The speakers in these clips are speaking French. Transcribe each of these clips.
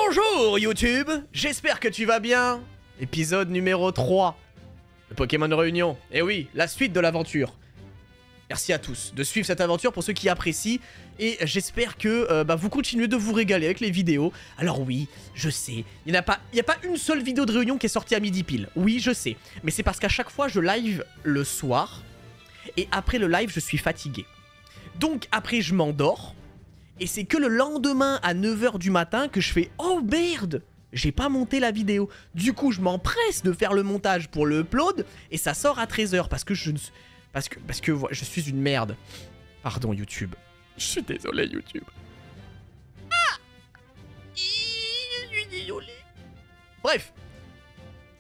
Bonjour YouTube, j'espère que tu vas bien. Épisode numéro 3 de Pokémon Réunion. Et oui, la suite de l'aventure. Merci à tous de suivre cette aventure pour ceux qui apprécient. Et j'espère que vous continuez de vous régaler avec les vidéos. Alors oui, je sais, il n'y a pas une seule vidéo de Réunion qui est sortie à midi pile. Oui, je sais. Mais c'est parce qu'à chaque fois, je live le soir. Et après le live, je suis fatigué. Donc après, je m'endors. Et c'est que le lendemain à 9 h du matin que je fais « Oh merde !» J'ai pas monté la vidéo. Du coup, je m'empresse de faire le montage pour le upload. Et ça sort à 13 h parce que je suis une merde. Pardon YouTube. Je suis désolé YouTube. Ah, je suis désolé. Bref.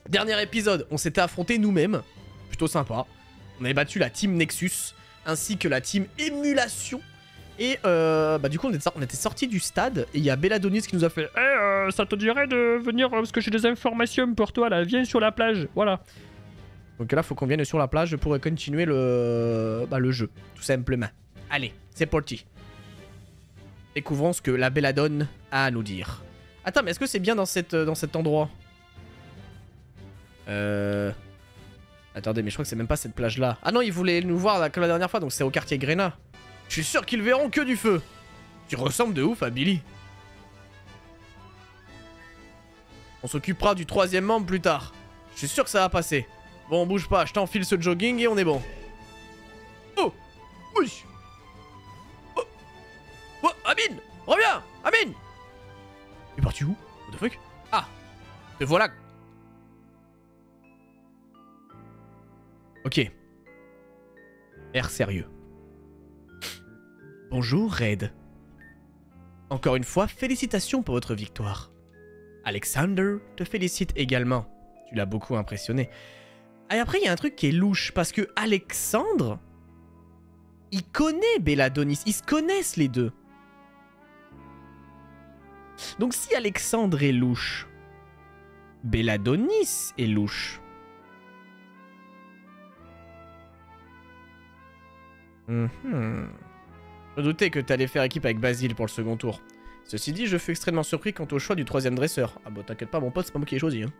Dernier épisode, on s'était affrontés nous-mêmes. Plutôt sympa. On avait battu la team Nexus ainsi que la team Émulation. Et du coup on était sortis du stade et il y a Belladonis qui nous a fait « ça te dirait de venir parce que j'ai des informations pour toi là, viens sur la plage, voilà. » Donc là faut qu'on vienne sur la plage pour continuer le jeu, tout simplement. Allez, c'est parti. Découvrons ce que la Belladone a à nous dire. Attends, mais est-ce que c'est bien dans cet endroit? Attendez, mais je crois que c'est même pas cette plage là. Ah non, ils voulaient nous voir comme la dernière fois, donc c'est au quartier Grena. Je suis sûr qu'ils verront que du feu. Tu ressembles de ouf à Billy. On s'occupera du 3e membre plus tard. Je suis sûr que ça va passer. Bon, bouge pas, je t'enfile ce jogging et on est bon. Oh, oui. Oh, oh, Amine, reviens, Amine. Il est parti où? What the fuck? Ah, te voilà. Ok. Air sérieux. Bonjour Red. Encore une fois, félicitations pour votre victoire. Alexander te félicite également. Tu l'as beaucoup impressionné. Et après, il y a un truc qui est louche, parce que Alexandre, il connaît Belladonis, ils se connaissent les deux. Donc si Alexandre est louche, Belladonis est louche. Je doutais que t'allais faire équipe avec Basile pour le second tour. Ceci dit, je fus extrêmement surpris quant au choix du 3e dresseur. Ah bon, t'inquiète pas mon pote, c'est pas moi qui ai choisi. Hein.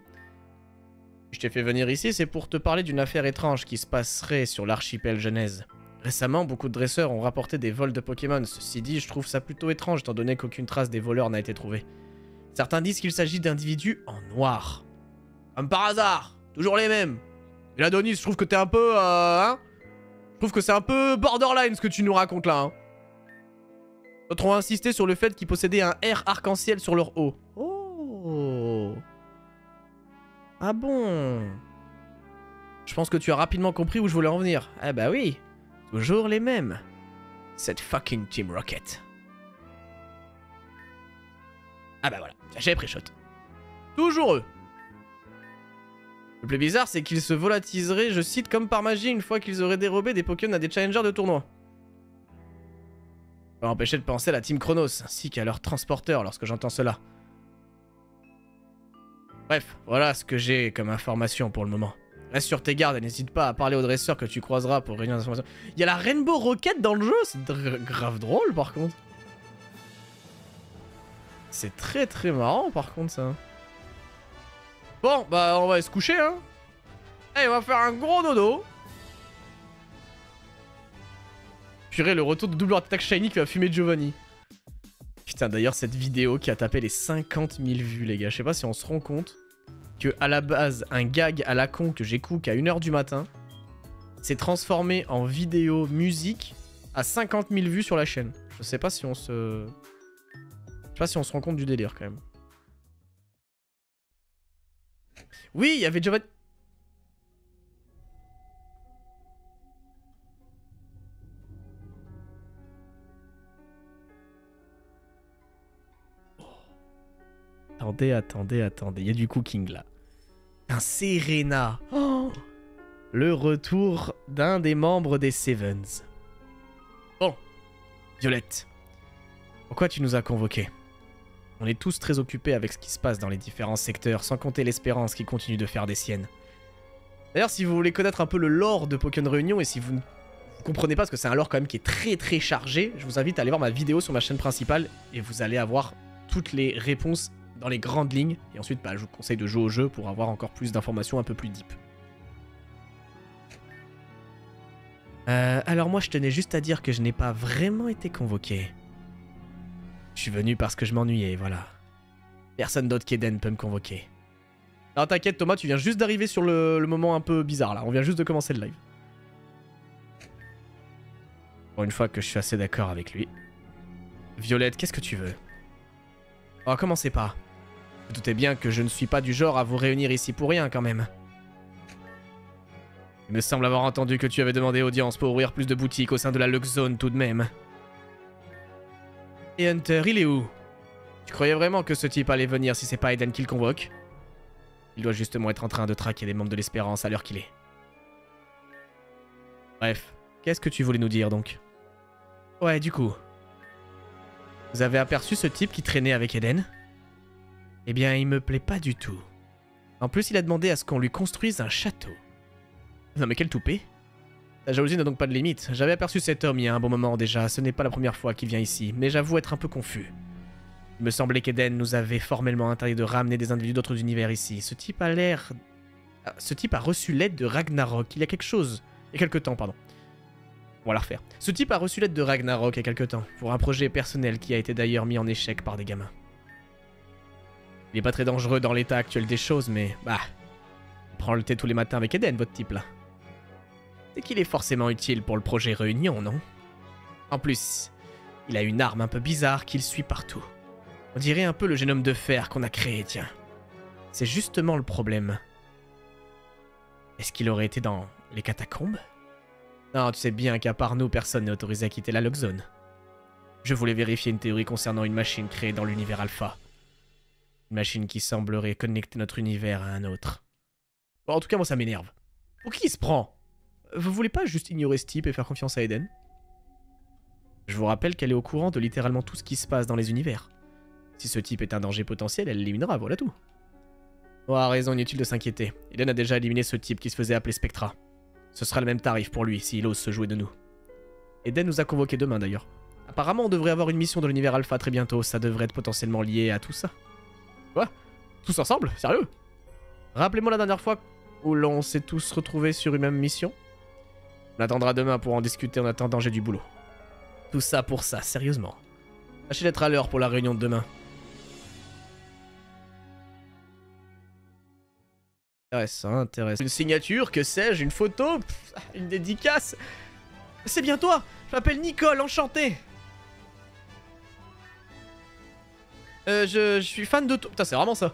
Si je t'ai fait venir ici, c'est pour te parler d'une affaire étrange qui se passerait sur l'archipel Genèse. Récemment, beaucoup de dresseurs ont rapporté des vols de Pokémon. Ceci dit, je trouve ça plutôt étrange étant donné qu'aucune trace des voleurs n'a été trouvée. Certains disent qu'il s'agit d'individus en noir. Comme par hasard, toujours les mêmes. Et là, Donis, je trouve que t'es un peu... Je trouve que c'est un peu borderline ce que tu nous racontes là. Hein. D'autres ont insisté sur le fait qu'ils possédaient un R arc-en-ciel sur leur haut. Oh. Ah bon. Je pense que tu as rapidement compris où je voulais en venir. Ah bah oui. Toujours les mêmes. Cette fucking Team Rocket. Ah bah voilà. J'ai pré-shot. Toujours eux. Le plus bizarre, c'est qu'ils se volatiliseraient, je cite, comme par magie une fois qu'ils auraient dérobé des Pokémon à des challengers de tournoi. Ça va empêcher de penser à la Team Chronos, ainsi qu'à leurs transporteurs lorsque j'entends cela. Bref, voilà ce que j'ai comme information pour le moment. Reste sur tes gardes et n'hésite pas à parler aux dresseurs que tu croiseras pour réunir des informations. Il y a la Rainbow Rocket dans le jeu, c'est grave drôle par contre. C'est très très marrant par contre ça. Bon, bah on va aller se coucher hein. Allez, on va faire un gros dodo. Purée, le retour de double attaque shiny qui va fumer Giovanni. Putain, d'ailleurs, cette vidéo qui a tapé les 50 000 vues, les gars. Je sais pas si on se rend compte que, à la base, un gag à la con que j'ai cook à 1 h du matin s'est transformé en vidéo musique à 50 000 vues sur la chaîne. Je sais pas si on se... Je sais pas si on se rend compte du délire, quand même. Oui, il y avait Giovanni... Attendez. Il y a du cooking là. Un Serena. Oh, le retour d'un des membres des Sevens. Bon. Violette. Pourquoi tu nous as convoqués? On est tous très occupés avec ce qui se passe dans les différents secteurs, sans compter l'Espérance qui continue de faire des siennes. D'ailleurs, si vous voulez connaître un peu le lore de Pokémon Réunion, et si vous ne comprenez pas, parce que c'est un lore quand même qui est très très chargé, je vous invite à aller voir ma vidéo sur ma chaîne principale, et vous allez avoir toutes les réponses dans les grandes lignes. Et ensuite, bah, je vous conseille de jouer au jeu pour avoir encore plus d'informations un peu plus deep. Alors moi, je tenais juste à dire que je n'ai pas vraiment été convoqué. Je suis venu parce que je m'ennuyais, voilà. Personne d'autre qu'Eden peut me convoquer. Alors t'inquiète Thomas, tu viens juste d'arriver sur le moment un peu bizarre là. On vient juste de commencer le live. Pour une fois que je suis assez d'accord avec lui. Violette, qu'est-ce que tu veux? Oh, commencez pas. Vous doutez bien que je ne suis pas du genre à vous réunir ici pour rien quand même. Il me semble avoir entendu que tu avais demandé audience pour ouvrir plus de boutiques au sein de la Lux Zone tout de même. Et Hunter, il est où? Tu croyais vraiment que ce type allait venir si c'est pas Eden qui le convoque? Il doit justement être en train de traquer les membres de l'Espérance à l'heure qu'il est. Bref, qu'est-ce que tu voulais nous dire donc? Ouais, du coup. Vous avez aperçu ce type qui traînait avec Eden? Eh bien, il me plaît pas du tout. En plus, il a demandé à ce qu'on lui construise un château. Non mais quel toupet. Ta jalousie n'a donc pas de limite. J'avais aperçu cet homme il y a un bon moment déjà, ce n'est pas la première fois qu'il vient ici, mais j'avoue être un peu confus. Il me semblait qu'Eden nous avait formellement interdit de ramener des individus d'autres univers ici. Ce type a l'air... Ce type a reçu l'aide de Ragnarok il y a quelque temps, pardon. On va la refaire. Ce type a reçu l'aide de Ragnarok il y a quelque temps, pour un projet personnel qui a été d'ailleurs mis en échec par des gamins. Il est pas très dangereux dans l'état actuel des choses, mais... Bah... Il prend le thé tous les matins avec Eden, votre type là. C'est qu'il est forcément utile pour le projet Réunion, non? En plus, il a une arme un peu bizarre qu'il suit partout. On dirait un peu le génome de fer qu'on a créé, tiens. C'est justement le problème. Est-ce qu'il aurait été dans les catacombes? Non, tu sais bien qu'à part nous, personne n'est autorisé à quitter la Lux Zone. Je voulais vérifier une théorie concernant une machine créée dans l'univers Alpha. Une machine qui semblerait connecter notre univers à un autre. Bon, en tout cas, moi ça m'énerve. Pour qui il se prend? Vous voulez pas juste ignorer ce type et faire confiance à Eden? Je vous rappelle qu'elle est au courant de littéralement tout ce qui se passe dans les univers. Si ce type est un danger potentiel, elle l'éliminera, voilà tout. Oh, raison, inutile de s'inquiéter. Eden a déjà éliminé ce type qui se faisait appeler Spectra. Ce sera le même tarif pour lui s'il ose se jouer de nous. Eden nous a convoqués demain d'ailleurs. Apparemment, on devrait avoir une mission dans l'univers Alpha très bientôt, ça devrait être potentiellement lié à tout ça. Quoi? Tous ensemble? Sérieux? Rappelez-moi la dernière fois où l'on s'est tous retrouvés sur une même mission. On attendra demain pour en discuter, en attendant j'ai du boulot. Tout ça pour ça, sérieusement. Tâchez d'être à l'heure pour la réunion de demain. Intéressant, intéressant. Une signature, que sais-je, une photo, une dédicace. C'est bien toi, je m'appelle Nicole, enchanté. Je suis fan de toi. Putain, c'est vraiment ça.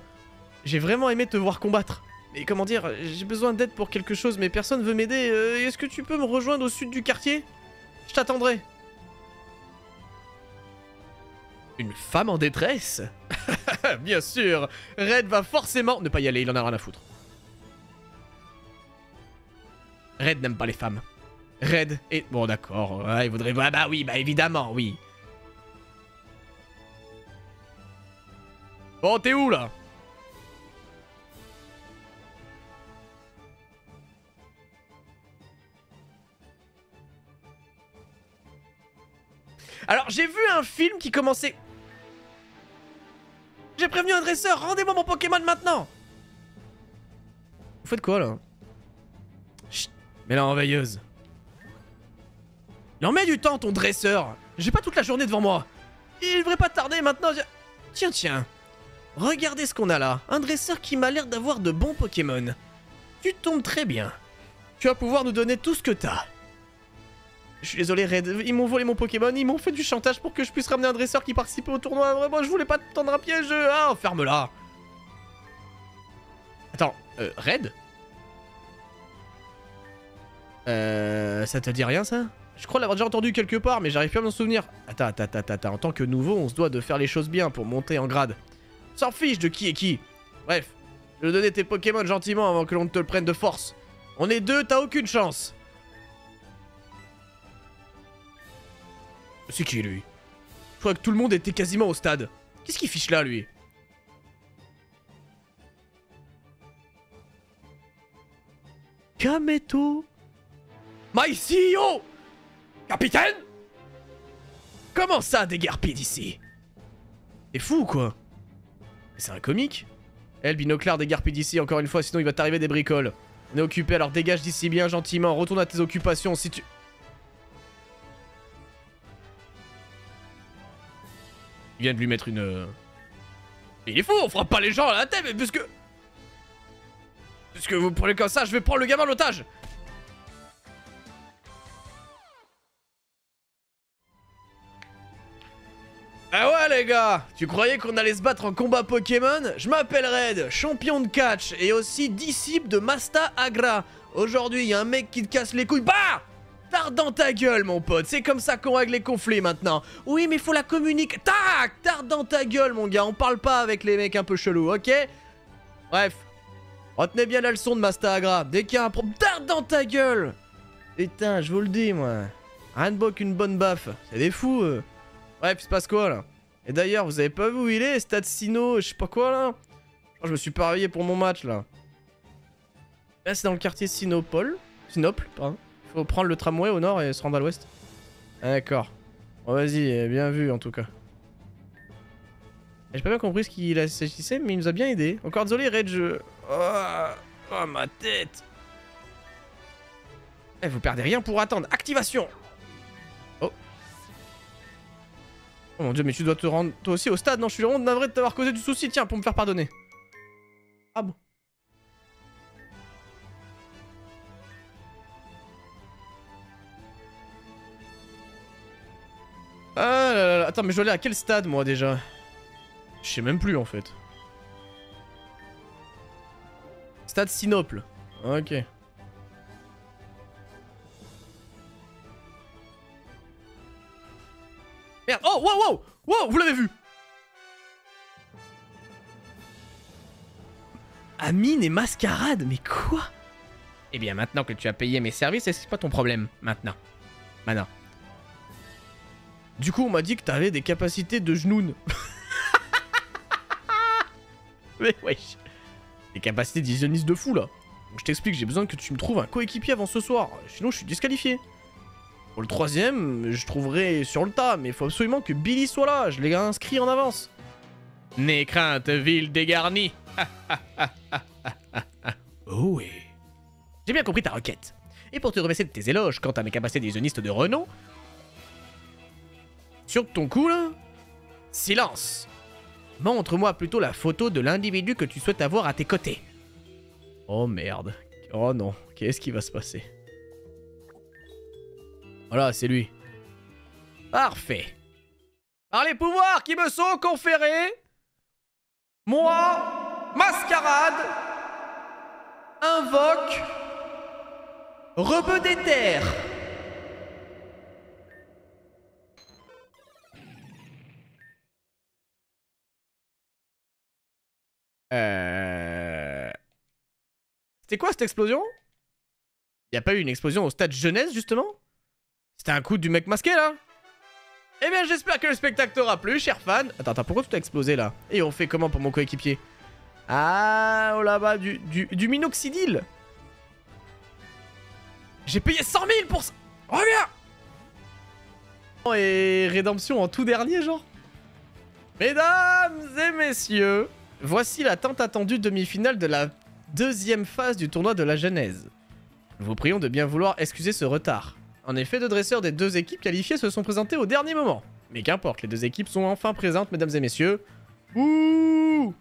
J'ai vraiment aimé te voir combattre. Mais comment dire, j'ai besoin d'aide pour quelque chose, mais personne veut m'aider. Est-ce que tu peux me rejoindre au sud du quartier? Je t'attendrai. Une femme en détresse? Bien sûr, Red va forcément... Ne pas y aller, il en a rien à foutre. Red n'aime pas les femmes. Red est... Bon d'accord, ouais, il voudrait... Ah bah oui, bah évidemment, oui. Bon, t'es où là? Alors, j'ai vu un film qui commençait... J'ai prévenu un dresseur, rendez-moi mon Pokémon maintenant. Vous faites quoi là? Chut, mets la enveilleuse. Il en met du temps ton dresseur. J'ai pas toute la journée devant moi. Il devrait pas tarder maintenant. Tiens, tiens. Regardez ce qu'on a là. Un dresseur qui m'a l'air d'avoir de bons Pokémon. Tu tombes très bien. Tu vas pouvoir nous donner tout ce que t'as. Je suis désolé Red, ils m'ont volé mon Pokémon, ils m'ont fait du chantage pour que je puisse ramener un dresseur qui participait au tournoi. Vraiment, je voulais pas te tendre un piège. Ah, ferme-la. Attends, Red? Ça te dit rien ça? Je crois l'avoir déjà entendu quelque part, mais j'arrive plus à m'en souvenir. Attends. En tant que nouveau, on se doit de faire les choses bien pour monter en grade. S'en fiche de qui est qui. Bref, je vais donner tes Pokémon gentiment avant que l'on te le prenne de force. On est deux, t'as aucune chance. C'est qui lui? Je crois que tout le monde était quasiment au stade. Qu'est-ce qu'il fiche là lui? Kameto My CEO Capitaine? Comment ça déguerpir d'ici? T'es fou ou quoi? C'est un comique. Eh, le binoclard, dégarpille d'ici encore une fois, sinon il va t'arriver des bricoles. On est occupé, alors dégage d'ici bien gentiment. Retourne à tes occupations si tu... Il vient de lui mettre une... Il est fou, on frappe pas les gens à la tête, mais puisque vous prenez comme ça, je vais prendre le gamin en otage. Ah ouais les gars, tu croyais qu'on allait se battre en combat Pokémon? Je m'appelle Red, champion de catch et aussi disciple de Masta Agra. Aujourd'hui, il y a un mec qui te casse les couilles. Bah! Tarde dans ta gueule mon pote, c'est comme ça qu'on règle les conflits maintenant. Oui mais faut la communiquer. Tac! Tarde dans ta gueule mon gars, on parle pas avec les mecs un peu chelous, ok? Bref, retenez bien la leçon de Masta Agra. Dès qu'il y a un problème, tarde dans ta gueule. Putain, je vous le dis moi. Rien de beau qu'une bonne baffe, c'est des fous Bref, il se passe quoi là? Et d'ailleurs, vous avez pas vu où il est? Stade Sino, je sais pas quoi là? Je me suis pas réveillé pour mon match là. Là c'est dans le quartier Sinople, pardon. Faut prendre le tramway au nord et se rendre à l'ouest. D'accord. Bon, vas-y, bien vu en tout cas. J'ai pas bien compris ce qu'il s'agissait, mais il nous a bien aidé. Encore désolé, Red, je... Oh, ma tête. Eh, vous perdez rien pour attendre. Activation. Oh. Oh mon dieu, mais tu dois te rendre toi aussi au stade. Non, je suis vraiment navré de t'avoir causé du souci. Tiens, pour me faire pardonner. Ah bon. Ah là là là. Attends, mais je dois aller à quel stade moi déjà? Je sais même plus en fait. Stade Sinople. Ok. Merde. Oh, wow, wow. Wow, vous l'avez vu. Amine et Mascarade, mais quoi? Eh bien, maintenant que tu as payé mes services, c'est pas ton problème. Maintenant. Du coup, on m'a dit que t'avais des capacités de genoune. Mais wesh. Des capacités d'illusionniste de fou là. Donc je t'explique, j'ai besoin que tu me trouves un coéquipier avant ce soir. Sinon, je suis disqualifié. Pour le troisième, je trouverai sur le tas, mais il faut absolument que Billy soit là. Je l'ai inscrit en avance. N'aie crainte, ville dégarnie. Oh oui. J'ai bien compris ta requête. Et pour te remercier de tes éloges quant à mes capacités d'illusionniste de renom... Sur ton coup là, silence. Montre-moi plutôt la photo de l'individu que tu souhaites avoir à tes côtés. Oh merde. Oh non, qu'est-ce qui va se passer? Voilà, c'est lui. Parfait. Par les pouvoirs qui me sont conférés, moi, Mascarade, invoque Rebeu des terres. C'était quoi cette explosion? Y a pas eu une explosion au stade jeunesse justement? C'était un coup du mec masqué là? Eh bien j'espère que le spectacle t'aura plu, cher fan. Attends, pourquoi tout a explosé là? Et on fait comment pour mon coéquipier? Ah, oh là-bas, du minoxidil. J'ai payé 100 000 pour ça. Reviens. Et rédemption en tout dernier genre. Mesdames et messieurs, voici la tant attendue demi-finale de la deuxième phase du tournoi de la Genèse. Nous vous prions de bien vouloir excuser ce retard. En effet, deux dresseurs des deux équipes qualifiées se sont présentés au dernier moment. Mais qu'importe, les deux équipes sont enfin présentes, mesdames et messieurs. Ouh!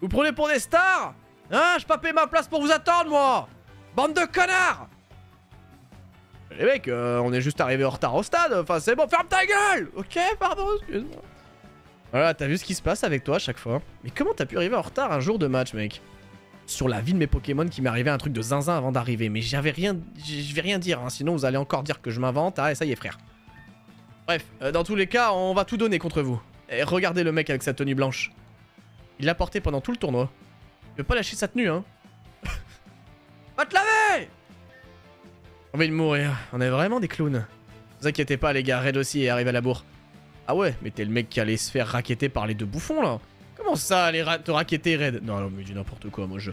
Vous prenez pour des stars? Hein? Je pas payé ma place pour vous attendre, moi! Bande de connards! Les mecs, on est juste arrivé en retard au stade. Enfin, c'est bon, ferme ta gueule! Ok, pardon, excuse-moi. Voilà, t'as vu ce qui se passe avec toi à chaque fois. Mais comment t'as pu arriver en retard un jour de match, mec? Sur la vie de mes Pokémon qui m'est arrivé un truc de zinzin avant d'arriver. Mais je vais rien dire, hein, sinon vous allez encore dire que je m'invente. Ah, et ça y est, frère. Bref, dans tous les cas, on va tout donner contre vous. Et regardez le mec avec sa tenue blanche. Il l'a porté pendant tout le tournoi. Il veut pas lâcher sa tenue, hein. Va te laver! On va y mourir. On est vraiment des clowns. Ne vous inquiétez pas, les gars. Red aussi est arrivé à la bourre. Ah ouais, mais t'es le mec qui allait se faire racketter par les deux bouffons, là. Comment ça, aller te racketter, Red? Non, non, mais dis n'importe quoi, moi, je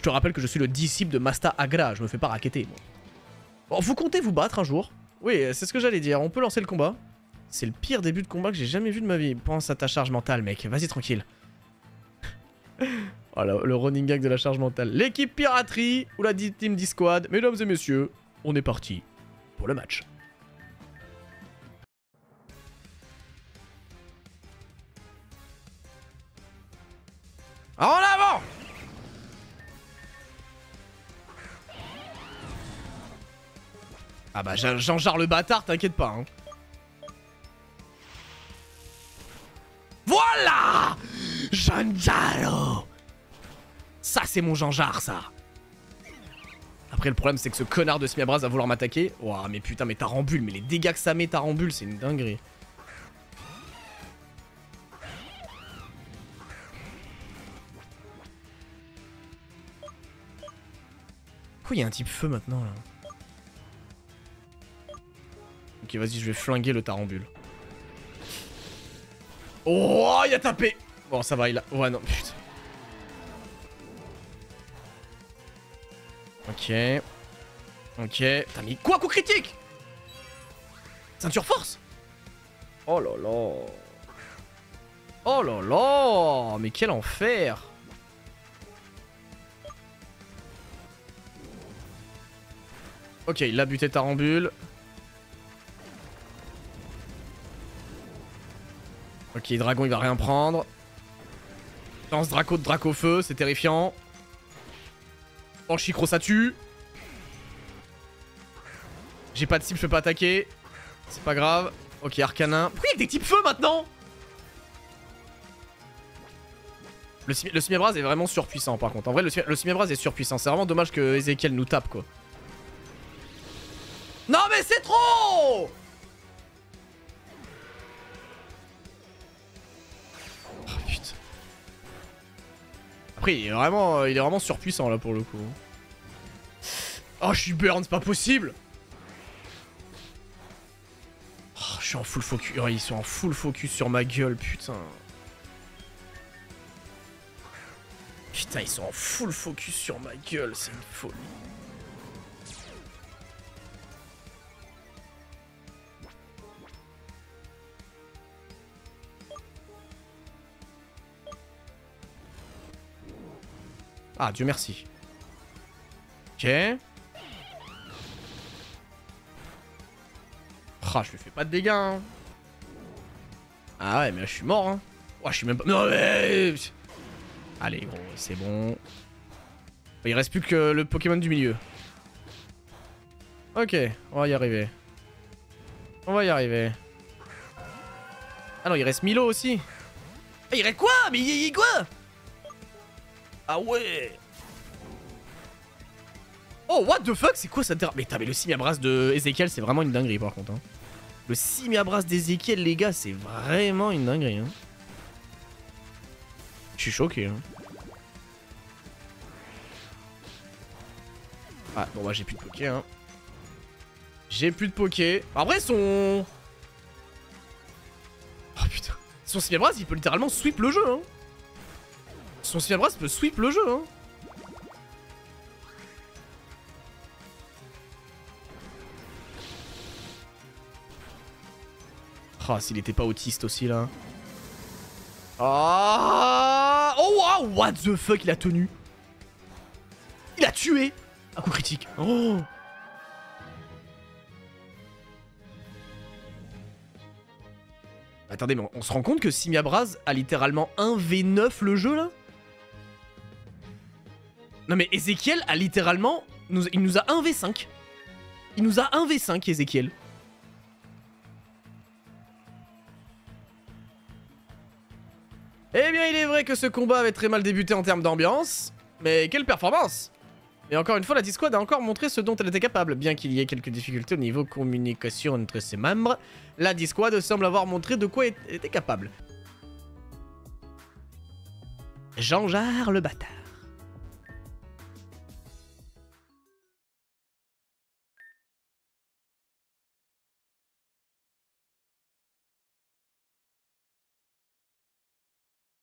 te rappelle que je suis le disciple de Masta Agra, je me fais pas racketter, moi. Bon, vous comptez vous battre un jour? Oui, c'est ce que j'allais dire, on peut lancer le combat. C'est le pire début de combat que j'ai jamais vu de ma vie. Pense à ta charge mentale, mec, vas-y, tranquille. Voilà, le running gag de la charge mentale. L'équipe piraterie ou la team Disquad, mesdames et messieurs, on est parti pour le match. En avant! Ah bah Jean-Jarre le bâtard, t'inquiète pas. Hein. Voilà! Jean-Jarre! Ça c'est mon Jean-Jarre ça. Après le problème c'est que ce connard de Smiabras va vouloir m'attaquer. Ouah mais putain mais Tarambule, mais les dégâts que ça met Tarambule c'est une dinguerie. Pourquoi il y a un type feu maintenant là? Ok vas-y je vais flinguer le Tarambule. Oh il a tapé. Bon ça va il a... Ouais non putain. Ok. Ok. T'as mis quoi coup critique? Ceinture force? Oh là là. Oh là là. Mais quel enfer. Ok, il a buté Tarambule. Ok, Dragon il va rien prendre. Lance Draco de Draco feu, c'est terrifiant. Oh, Chicro ça tue. J'ai pas de cible, je peux pas attaquer. C'est pas grave. Ok, Arcanin. Pourquoi il y a des types feu maintenant? Le Smiabras est vraiment surpuissant par contre. En vrai, le Smiabras est surpuissant. C'est vraiment dommage que Ezekiel nous tape quoi. Non mais c'est trop! Oh putain. Après il est vraiment surpuissant là pour le coup. Oh je suis burn, c'est pas possible. Oh, je suis en full focus. Oh, ils sont en full focus sur ma gueule, putain. Putain, ils sont en full focus sur ma gueule, c'est une folie. Ah, Dieu merci. Ok. Ah, je lui fais pas de dégâts, hein. Ah ouais, mais là, je suis mort, hein. Oh, je suis même pas... Non, mais... Allez, gros, c'est bon. Il reste plus que le Pokémon du milieu. Ok, on va y arriver. On va y arriver. Ah non, il reste Milo aussi. Ah, il reste quoi? Mais il quoi? Ah ouais. Oh, what the fuck? C'est quoi ça? Mais le Simiabras de Ezekiel, c'est vraiment une dinguerie par contre. Hein. Le Simiabras d'Ezekiel, les gars, c'est vraiment une dinguerie. Hein. Je suis choqué. Hein. Ah, bon, bah, j'ai plus de Poké. Hein. J'ai plus de Poké. Après, son. Oh putain. Son Simiabras, il peut littéralement sweep le jeu. Hein. Son Simiabras peut sweep le jeu. Hein. Ah, s'il était pas autiste aussi là. Ah oh wow, what the fuck, il a tenu. Il a tué. Un coup critique. Oh. Attendez, mais on se rend compte que Simiabras a littéralement 1v9 le jeu là? Non mais Ezekiel a littéralement... Il nous a 1v5. Il nous a 1v5 Ezekiel. Eh bien, il est vrai que ce combat avait très mal débuté en termes d'ambiance, mais quelle performance! Et encore une fois, la Discord a encore montré ce dont elle était capable. Bien qu'il y ait quelques difficultés au niveau communication entre ses membres, la Discord semble avoir montré de quoi elle était capable. Jean-Jarre le bâtard.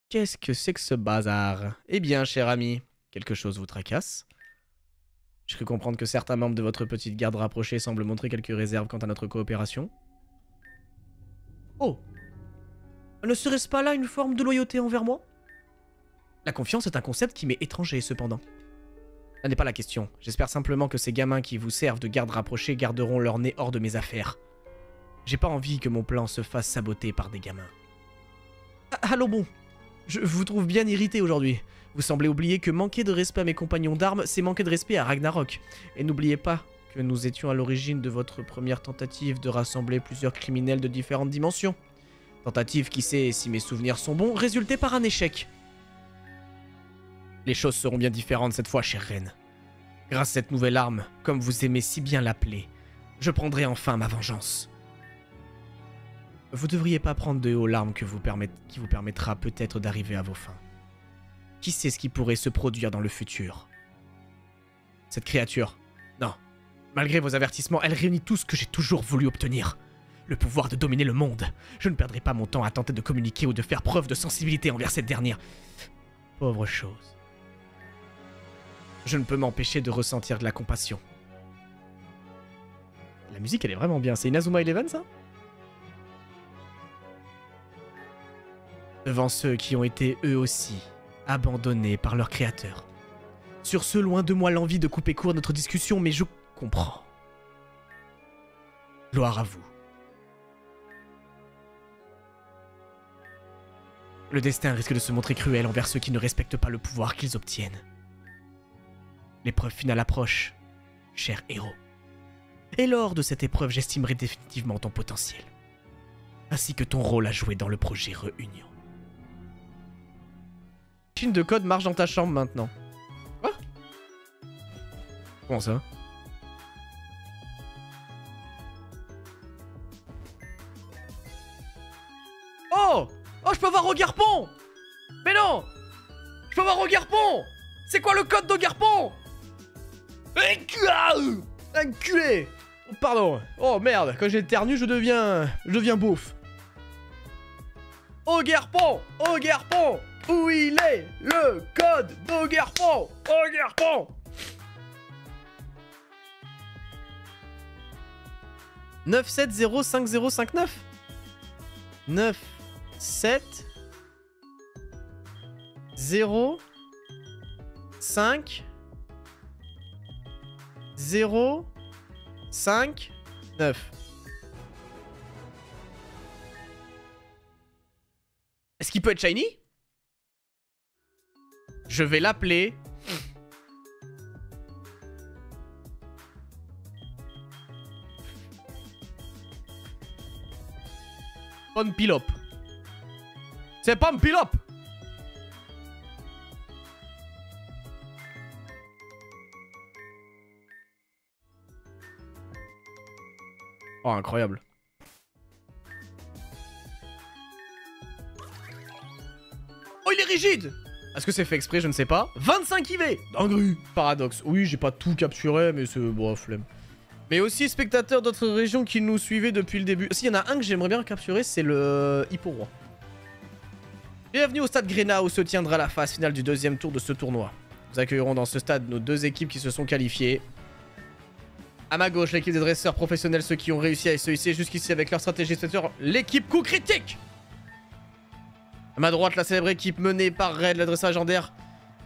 Qu'est-ce que c'est que ce bazar? Eh bien, cher ami, quelque chose vous tracasse? J'ai cru comprendre que certains membres de votre petite garde rapprochée semblent montrer quelques réserves quant à notre coopération. Oh! Ne serait-ce pas là une forme de loyauté envers moi? La confiance est un concept qui m'est étranger, cependant. Ça n'est pas la question. J'espère simplement que ces gamins qui vous servent de garde rapprochés garderont leur nez hors de mes affaires. J'ai pas envie que mon plan se fasse saboter par des gamins. Ah, allô bon. Je vous trouve bien irrité aujourd'hui. Vous semblez oublier que manquer de respect à mes compagnons d'armes, c'est manquer de respect à Ragnarok. Et n'oubliez pas que nous étions à l'origine de votre première tentative de rassembler plusieurs criminels de différentes dimensions. Tentative qui sait, si mes souvenirs sont bons, résulter par un échec. Les choses seront bien différentes cette fois, chère reine. Grâce à cette nouvelle arme, comme vous aimez si bien l'appeler, je prendrai enfin ma vengeance. Vous devriez pas prendre de haut l'arme qui vous permettra peut-être d'arriver à vos fins. Qui sait ce qui pourrait se produire dans le futur? Cette créature, non. Malgré vos avertissements, elle réunit tout ce que j'ai toujours voulu obtenir. Le pouvoir de dominer le monde. Je ne perdrai pas mon temps à tenter de communiquer ou de faire preuve de sensibilité envers cette dernière. Pauvre chose. Je ne peux m'empêcher de ressentir de la compassion. La musique, elle est vraiment bien. C'est Inazuma Eleven, ça? Devant ceux qui ont été eux aussi abandonnés par leur créateur. Sur ce, loin de moi l'envie de couper court notre discussion, mais je comprends. Gloire à vous. Le destin risque de se montrer cruel envers ceux qui ne respectent pas le pouvoir qu'ils obtiennent. L'épreuve finale approche, cher héros. Et lors de cette épreuve, j'estimerai définitivement ton potentiel. Ainsi que ton rôle à jouer dans le projet Réunion. La machine de code marche dans ta chambre maintenant. Quoi? Comment ça? Oh! Oh, je peux voir Ogarpon! Mais non! Je peux voir Ogarpon! C'est quoi le code d'Ogarpon? Enculé! Oh, pardon. Oh merde, quand j'éternue, je deviens beauf. Ogarpon! Ogarpon! Où il est? Le code d'Ogarpon! Ogarpon! 9705059 970 5 0 5 9. Est-ce qu'il peut être shiny? Je vais l'appeler Pompilop. C'est Pompilop. Oh, incroyable. Oh, il est rigide. Est-ce que c'est fait exprès? Je ne sais pas. 25 IV. Dinguerie. Paradoxe. Oui, j'ai pas tout capturé, mais c'est... Bon, flemme. Mais aussi spectateurs d'autres régions qui nous suivaient depuis le début. S'il y en a un que j'aimerais bien capturer, c'est le Hippo-Roi. Bienvenue au stade Gréna où se tiendra la phase finale du deuxième tour de ce tournoi. Nous accueillerons dans ce stade nos deux équipes qui se sont qualifiées. À ma gauche, l'équipe des dresseurs professionnels, ceux qui ont réussi à se hisser jusqu'ici avec leur stratégie spectateur, l'équipe coup critique. À ma droite, la célèbre équipe menée par Red, le dresseur légendaire.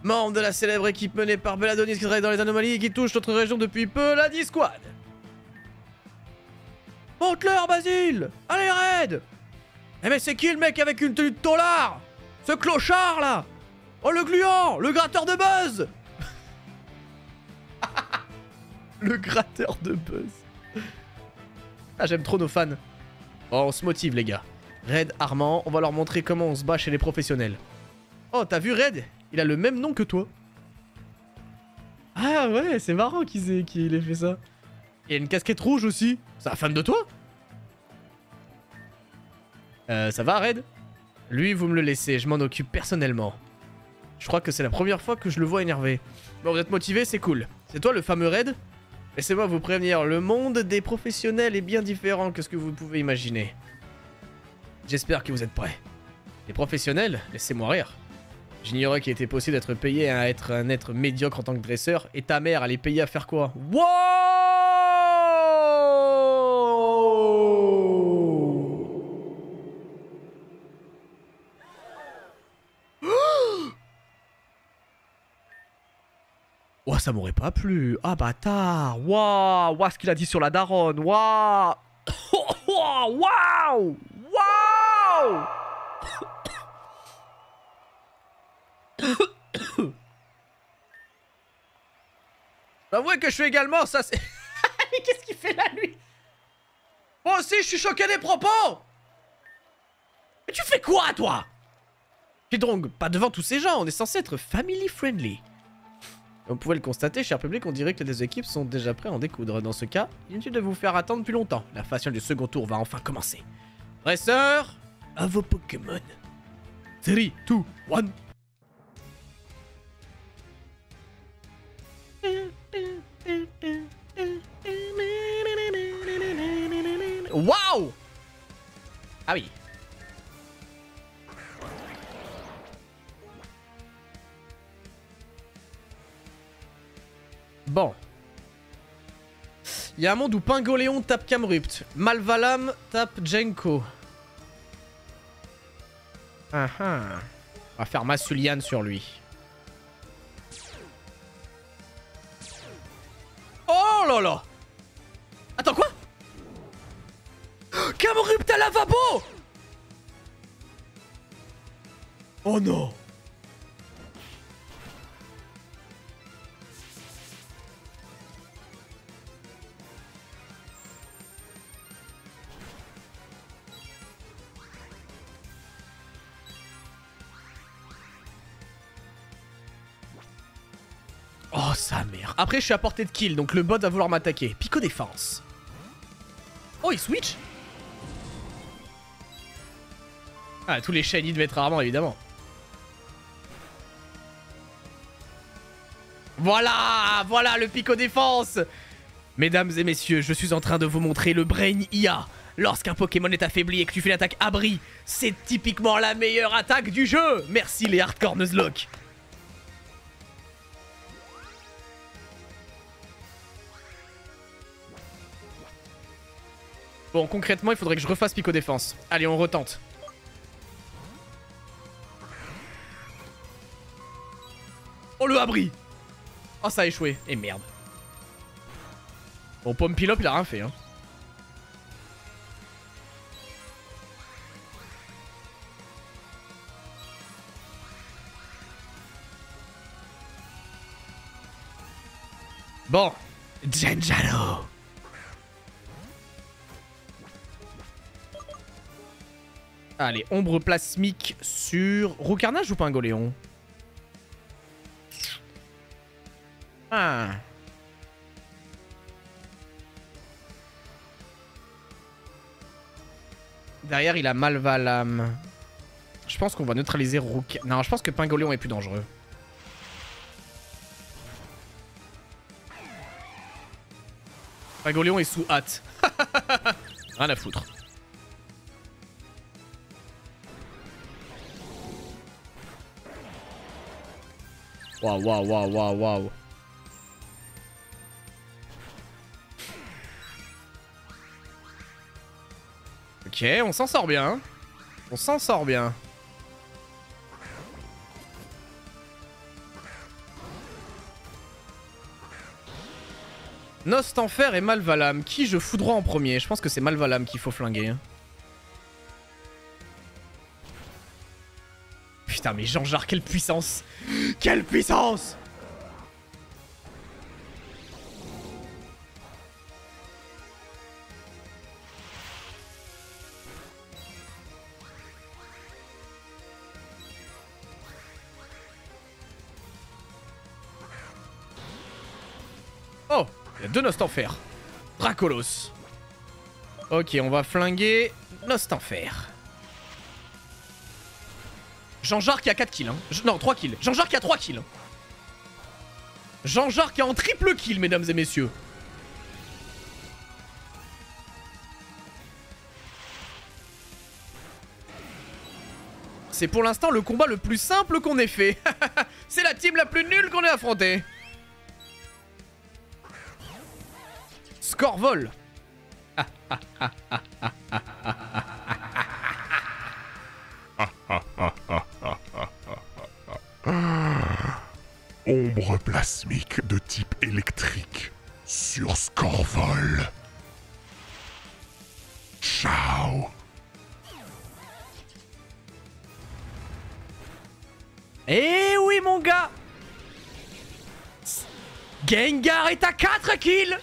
Membre de la célèbre équipe menée par Belladonis qui travaille dans les anomalies et qui touche notre région depuis peu, la D-Squad. Monte-leur, Basile! Allez, Red! Eh mais c'est qui le mec avec une tenue de tolard? Ce clochard, là! Oh, le gluant! Le gratteur de buzz! Le gratteur de buzz. Ah, j'aime trop nos fans. Oh, on se motive, les gars. Red, Armand, on va leur montrer comment on se bat chez les professionnels. Oh, t'as vu Red? Il a le même nom que toi. Ah ouais, c'est marrant qu'il ait fait ça. Il y a une casquette rouge aussi. C'est un fan de toi? Ça va, Red? Lui, vous me le laissez, je m'en occupe personnellement. Je crois que c'est la première fois que je le vois énervé. Bon, vous êtes motivé, c'est cool. C'est toi le fameux Red? Laissez-moi vous prévenir, le monde des professionnels est bien différent que ce que vous pouvez imaginer. J'espère que vous êtes prêts. Les professionnels, laissez-moi rire. J'ignorais qu'il était possible d'être payé à être un être médiocre en tant que dresseur, et ta mère, elle est payée à faire quoi? Wow! Ouah, ça m'aurait pas plu. Ah, bâtard. Waouh. Waouh, ce qu'il a dit sur la daronne. Waouh. Waouh. Waouh. J'avoue que je suis également, ça c'est... Mais qu'est-ce qu'il fait là, lui? Moi aussi, je suis choqué des propos. Mais tu fais quoi, toi? Et donc, pas devant tous ces gens, on est censé être family friendly. Vous pouvez le constater, cher public, on dirait que les équipes sont déjà prêtes à en découdre. Dans ce cas, inutile de vous faire attendre plus longtemps. La phase du second tour va enfin commencer. Dresseur, à vos Pokémon. 3, 2, 1. Waouh! Ah oui. Bon. Il y a un monde où Pingoléon tape Camerupt. Malvalam tape Jenko. On va faire Masulian sur lui. Oh là là! Attends, quoi? Camerupt à lavabo! Oh non! Oh sa mère. Après je suis à portée de kill, donc le bot va vouloir m'attaquer. Pico défense. Oh il switch. Ah tous les shiny devaient être rarement évidemment. Voilà. Voilà le pico défense. Mesdames et messieurs, je suis en train de vous montrer le Brain IA. Lorsqu'un Pokémon est affaibli et que tu fais l'attaque abri, c'est typiquement la meilleure attaque du jeu. Merci les hardcore Nuzlocke. Bon, concrètement, il faudrait que je refasse Pico Défense. Allez, on retente. Oh, le abri. Oh, ça a échoué. Et merde. Bon, Pompilop, il a rien fait, hein. Bon. Genjalo. Allez, ombre plasmique sur... Roucarnage ou Pingoléon? Ah. Derrière, il a Malvalam. Je pense qu'on va neutraliser Rouc... Non, je pense que Pingoléon est plus dangereux. Pingoléon est sous hâte. Rien à foutre. Waouh, waouh, waouh, waouh, waouh. Ok, on s'en sort bien. On s'en sort bien. Nostanfer et Malvalam. Qui je foudroie en premier? Je pense que c'est Malvalam qu'il faut flinguer. Putain, mais Jean-Jacques, quelle puissance! Quelle puissance! Oh! Il y a deux Nostanfer. Dracolos. Ok, on va flinguer Nostanfer. Jean-Jacques qui a 4 kills. Hein. Non, 3 kills. Jean-Jacques qui a 3 kills. Jean-Jacques qui a en triple kill, mesdames et messieurs. C'est pour l'instant le combat le plus simple qu'on ait fait. C'est la team la plus nulle qu'on ait affrontée. Scorvol. Ombre plasmique de type électrique sur Scorvol. Ciao. Eh oui mon gars, Gengar est à 4 kills.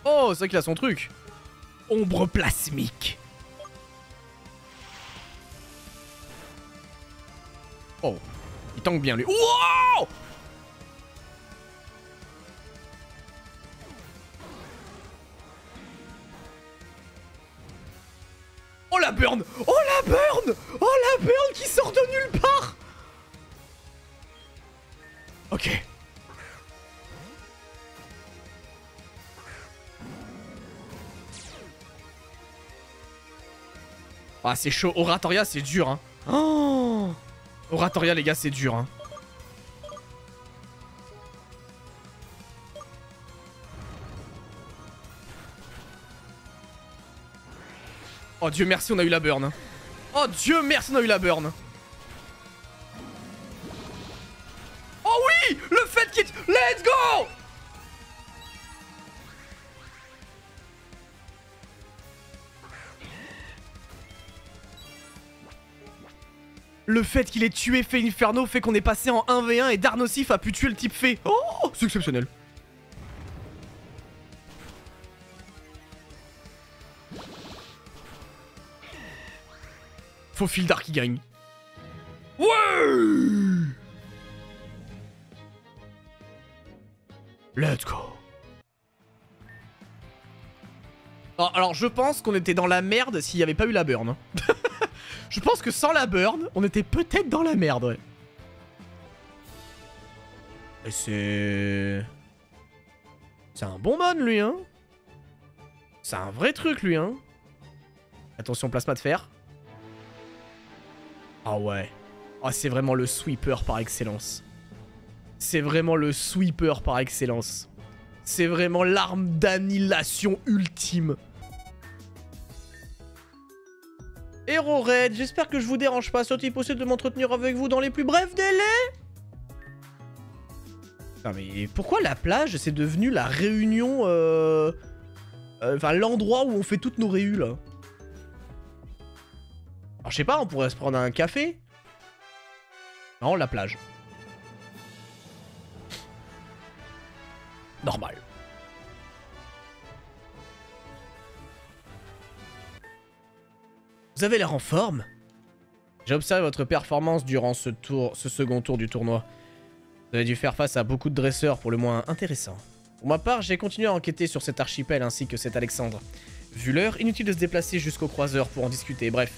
Oh, c'est vrai qu'il a son truc. Ombre plasmique. Oh, il tank bien lui. Wow! Oh la burn! Oh la burn! Oh la burn qui sort de nulle part! Ok. Ah c'est chaud, Oratoria c'est dur hein. Oh, Oratoria les gars c'est dur hein. Oh Dieu merci on a eu la burn. Oh Dieu merci on a eu la burn. Oh oui, le fait qu'il... Let's go! Le fait qu'il ait tué Fée Inferno fait qu'on est passé en 1v1 et Darnocif a pu tuer le type Fée. Oh, c'est exceptionnel. Faut Fildar qui gagne. Ouais! Let's go. Oh, alors je pense qu'on était dans la merde s'il n'y avait pas eu la burn. Je pense que sans la burn, on était peut-être dans la merde, ouais. Et c'est... C'est un bon mon, lui, hein. C'est un vrai truc, lui, hein. Attention, plasma de fer. Ah ouais. Ah, c'est vraiment le sweeper par excellence. C'est vraiment le sweeper par excellence. C'est vraiment l'arme d'annihilation ultime. Hero Red, j'espère que je vous dérange pas. Serait-il possible de m'entretenir avec vous dans les plus brefs délais? Non mais pourquoi la plage c'est devenu la réunion enfin l'endroit où on fait toutes nos réus là? Alors je sais pas, on pourrait se prendre un café? Non, la plage. Normal. Vous avez l'air en forme. J'ai observé votre performance durant ce second tour du tournoi. Vous avez dû faire face à beaucoup de dresseurs pour le moins intéressants. Pour ma part, j'ai continué à enquêter sur cet archipel ainsi que cet Alexandre. Vu l'heure, inutile de se déplacer jusqu'au croiseur pour en discuter, bref.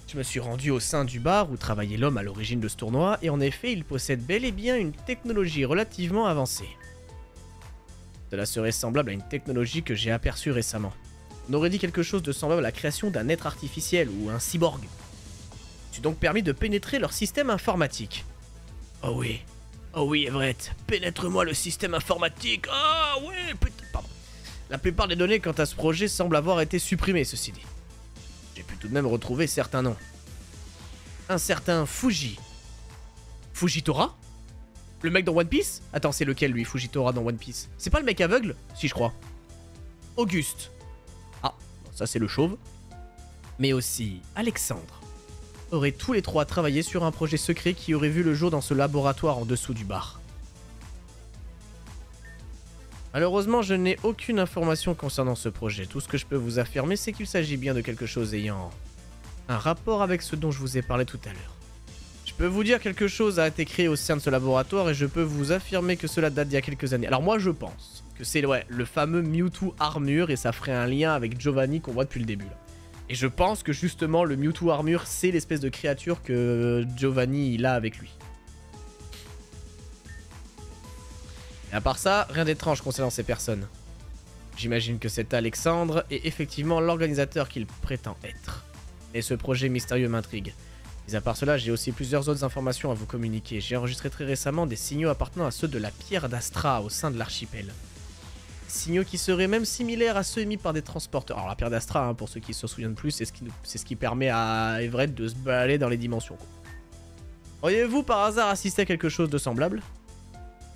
Je me suis rendu au sein du bar où travaillait l'homme à l'origine de ce tournoi, et en effet, il possède bel et bien une technologie relativement avancée. Cela serait semblable à une technologie que j'ai aperçue récemment. On aurait dit quelque chose de semblable à la création d'un être artificiel ou un cyborg. Je suis donc permis de pénétrer leur système informatique. Oh oui Everett, pénètre-moi le système informatique. Ah ouais, putain, pardon. La plupart des données quant à ce projet semblent avoir été supprimées, ceci dit. J'ai pu tout de même retrouver certains noms. Un certain Fuji. Fujitora? Le mec dans One Piece? Attends, c'est lequel lui, Fujitora dans One Piece? C'est pas le mec aveugle? Si, je crois. Auguste. Ah, ça c'est le chauve. Mais aussi Alexandre. Auraient tous les trois travaillé sur un projet secret qui aurait vu le jour dans ce laboratoire en dessous du bar. Malheureusement, je n'ai aucune information concernant ce projet. Tout ce que je peux vous affirmer, c'est qu'il s'agit bien de quelque chose ayant un rapport avec ce dont je vous ai parlé tout à l'heure. Je peux vous dire quelque chose a été créé au sein de ce laboratoire et je peux vous affirmer que cela date d'il y a quelques années. Alors moi, je pense que c'est le fameux Mewtwo Armure et ça ferait un lien avec Giovanni qu'on voit depuis le début là. Et je pense que justement le Mewtwo Armure c'est l'espèce de créature que Giovanni il a avec lui. Et à part ça, rien d'étrange concernant ces personnes. J'imagine que cet Alexandre est effectivement l'organisateur qu'il prétend être. Et ce projet mystérieux m'intrigue. Mais à part cela, j'ai aussi plusieurs autres informations à vous communiquer. J'ai enregistré très récemment des signaux appartenant à ceux de la pierre d'Astra au sein de l'archipel. Signaux qui seraient même similaires à ceux émis par des transporteurs. Alors la pierre d'Astra, hein, pour ceux qui se souviennent plus, c'est ce qui permet à Everett de se balader dans les dimensions, quoi. Auriez-vous par hasard assisté à quelque chose de semblable?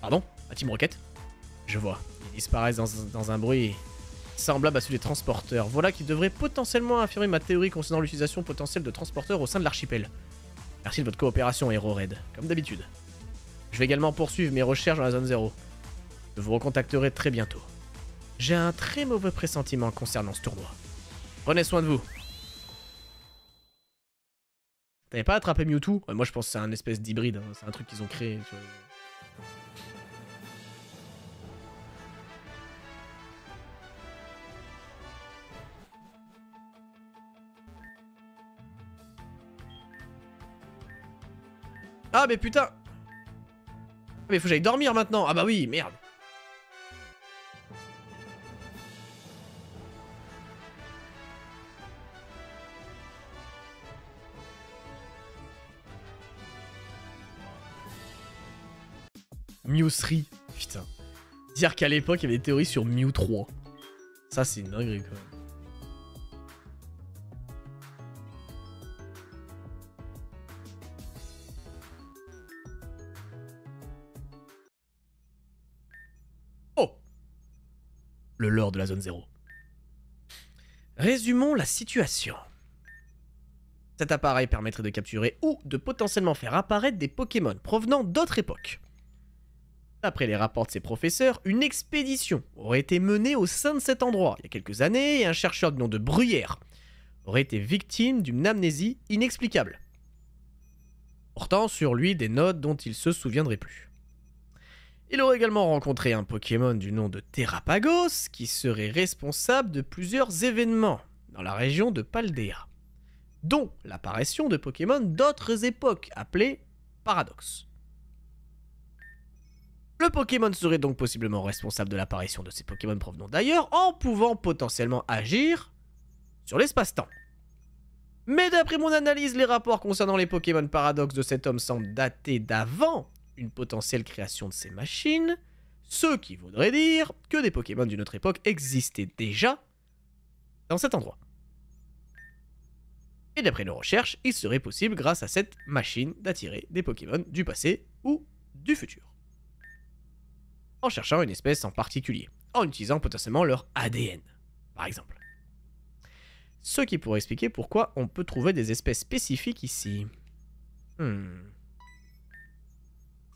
Pardon? À Team Rocket? Je vois. Ils disparaissent dans un bruit semblable à celui des transporteurs. Voilà qui devrait potentiellement affirmer ma théorie concernant l'utilisation potentielle de transporteurs au sein de l'archipel. Merci de votre coopération, Hero Red, comme d'habitude. Je vais également poursuivre mes recherches dans la zone 0. Je vous recontacterai très bientôt. J'ai un très mauvais pressentiment concernant ce tournoi. Prenez soin de vous. T'avais pas attrapé Mewtwo? Moi je pense que c'est un espèce d'hybride, hein. C'est un truc qu'ils ont créé. Tu vois. Ah mais putain! Mais faut que j'aille dormir maintenant! Ah bah oui, merde! Mew 3, putain. Dire qu'à l'époque il y avait des théories sur Mew 3. Ça c'est une dinguerie quand même. Le lore de la zone 0. Résumons la situation. Cet appareil permettrait de capturer ou de potentiellement faire apparaître des Pokémon provenant d'autres époques. D'après les rapports de ses professeurs, une expédition aurait été menée au sein de cet endroit il y a quelques années et un chercheur du nom de Bruyère aurait été victime d'une amnésie inexplicable, portant sur lui des notes dont il se souviendrait plus. Il aurait également rencontré un Pokémon du nom de Terrapagos qui serait responsable de plusieurs événements dans la région de Paldea, dont l'apparition de Pokémon d'autres époques appelés Paradox. Le Pokémon serait donc possiblement responsable de l'apparition de ces Pokémon provenant d'ailleurs en pouvant potentiellement agir sur l'espace-temps. Mais d'après mon analyse, les rapports concernant les Pokémon Paradox de cet homme semblent dater d'avant une potentielle création de ces machines, ce qui voudrait dire que des Pokémon d'une autre époque existaient déjà dans cet endroit. Et d'après nos recherches, il serait possible grâce à cette machine d'attirer des Pokémon du passé ou du futur, en cherchant une espèce en particulier, en utilisant potentiellement leur ADN, par exemple. Ce qui pourrait expliquer pourquoi on peut trouver des espèces spécifiques ici.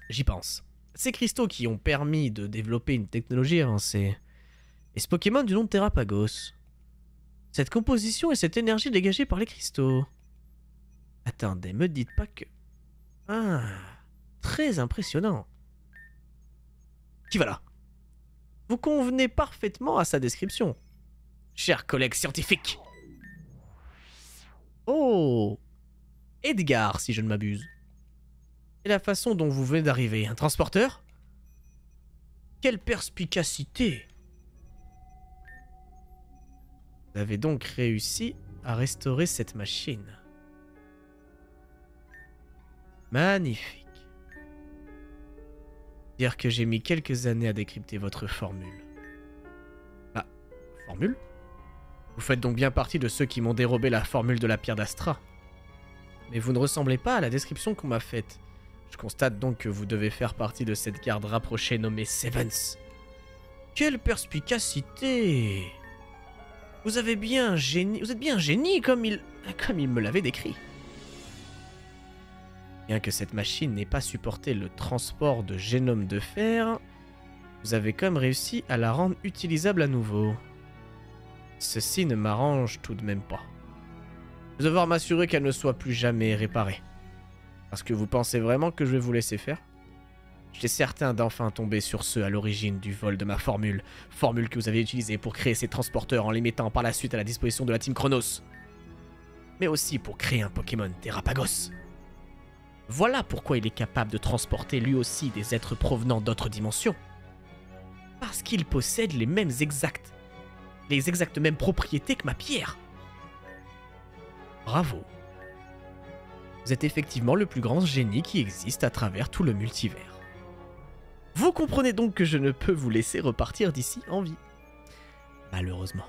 J'y pense. Ces cristaux qui ont permis de développer une technologie avancée. Et ce Pokémon du nom de Terrapagos. Cette composition et cette énergie dégagée par les cristaux. Attendez, me dites pas que... Ah, très impressionnant. Qui va là? Vous convenez parfaitement à sa description, chers collègues scientifiques. Oh, Edgar, si je ne m'abuse. Et la façon dont vous venez d'arriver, un transporteur? Quelle perspicacité! Vous avez donc réussi à restaurer cette machine. Magnifique. Dire que j'ai mis quelques années à décrypter votre formule. Ah, formule? Vous faites donc bien partie de ceux qui m'ont dérobé la formule de la pierre d'Astra. Mais vous ne ressemblez pas à la description qu'on m'a faite. Je constate donc que vous devez faire partie de cette garde rapprochée nommée Sevens. Quelle perspicacité! Vous êtes bien un génie comme il me l'avait décrit. Bien que cette machine n'ait pas supporté le transport de génome de fer, vous avez quand même réussi à la rendre utilisable à nouveau. Ceci ne m'arrange tout de même pas. Je vais devoir m'assurer qu'elle ne soit plus jamais réparée. Parce que vous pensez vraiment que je vais vous laisser faire? J'étais certain d'enfin tomber sur ceux à l'origine du vol de ma formule. Formule que vous avez utilisée pour créer ces transporteurs en les mettant par la suite à la disposition de la Team Chronos. Mais aussi pour créer un Pokémon Terrapagos. Voilà pourquoi il est capable de transporter lui aussi des êtres provenant d'autres dimensions. Parce qu'il possède les exactes mêmes propriétés que ma pierre. Bravo. Vous êtes effectivement le plus grand génie qui existe à travers tout le multivers. Vous comprenez donc que je ne peux vous laisser repartir d'ici en vie. Malheureusement.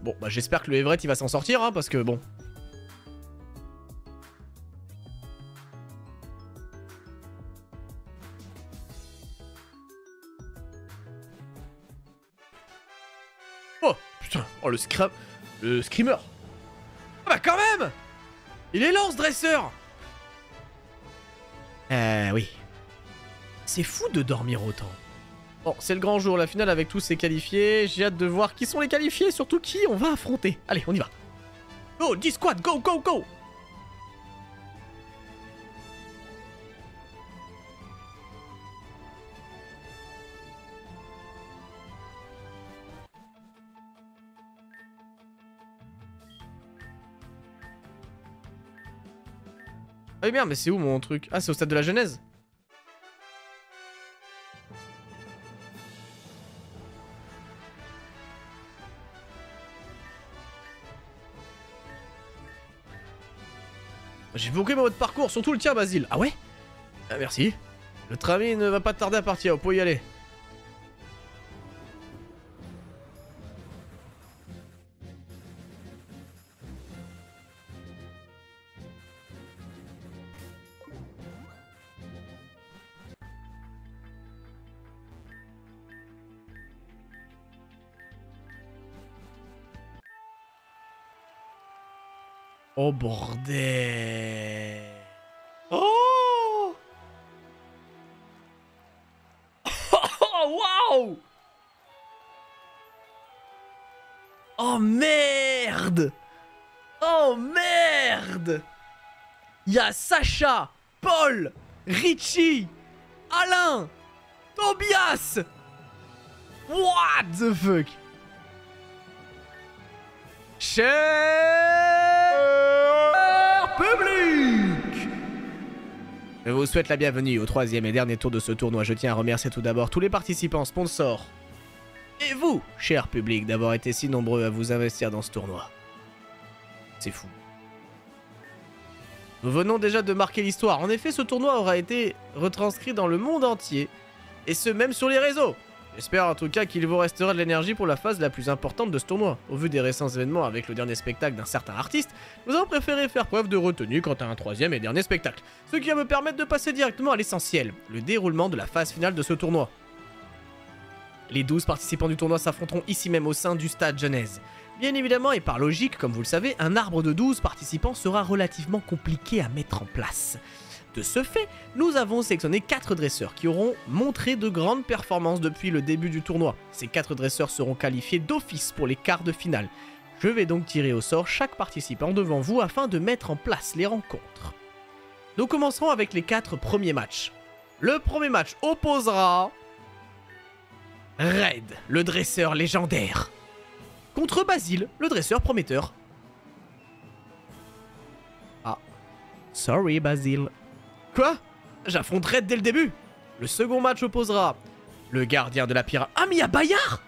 Bon, bah j'espère que le Everett il va s'en sortir, hein, parce que bon. Oh, putain, oh le screamer. Ah bah quand même! Il est lent ce dresseur! Oui. C'est fou de dormir autant. Bon, c'est le grand jour, la finale avec tous ces qualifiés. J'ai hâte de voir qui sont les qualifiés, surtout qui on va affronter. Allez, on y va. Go, 10 squad, go, go, go! Ah oui, merde, mais c'est où mon truc? Ah, c'est au stade de la Genèse. J'ai bloqué mon mode parcours, surtout le tien, Basile. Ah ouais? Ah, merci. Le tramway ne va pas tarder à partir, vous pouvez y aller. Oh bordel. Oh. Waouh. Oh merde. Oh merde. Il y a Sacha, Paul, Richie, Alain, Tobias. What the fuck. Cher public, je vous souhaite la bienvenue au troisième et dernier tour de ce tournoi. Je tiens à remercier tout d'abord tous les participants, sponsors, et vous, cher public, d'avoir été si nombreux à vous investir dans ce tournoi. C'est fou. Nous venons déjà de marquer l'histoire. En effet, ce tournoi aura été retranscrit dans le monde entier, et ce même sur les réseaux. J'espère en tout cas qu'il vous restera de l'énergie pour la phase la plus importante de ce tournoi. Au vu des récents événements avec le dernier spectacle d'un certain artiste, nous avons préféré faire preuve de retenue quant à un troisième et dernier spectacle. Ce qui va me permettre de passer directement à l'essentiel, le déroulement de la phase finale de ce tournoi. Les 12 participants du tournoi s'affronteront ici même au sein du stade Genèse. Bien évidemment et par logique, comme vous le savez, un arbre de 12 participants sera relativement compliqué à mettre en place. De ce fait, nous avons sélectionné 4 dresseurs qui auront montré de grandes performances depuis le début du tournoi. Ces 4 dresseurs seront qualifiés d'office pour les quarts de finale. Je vais donc tirer au sort chaque participant devant vous afin de mettre en place les rencontres. Nous commencerons avec les 4 premiers matchs. Le premier match opposera Red, le dresseur légendaire, contre Basile, le dresseur prometteur. Ah, sorry Basile. Quoi? J'affronte Red dès le début. Le second match opposera le gardien de la pyramide. Ah, mais il y a Bayard.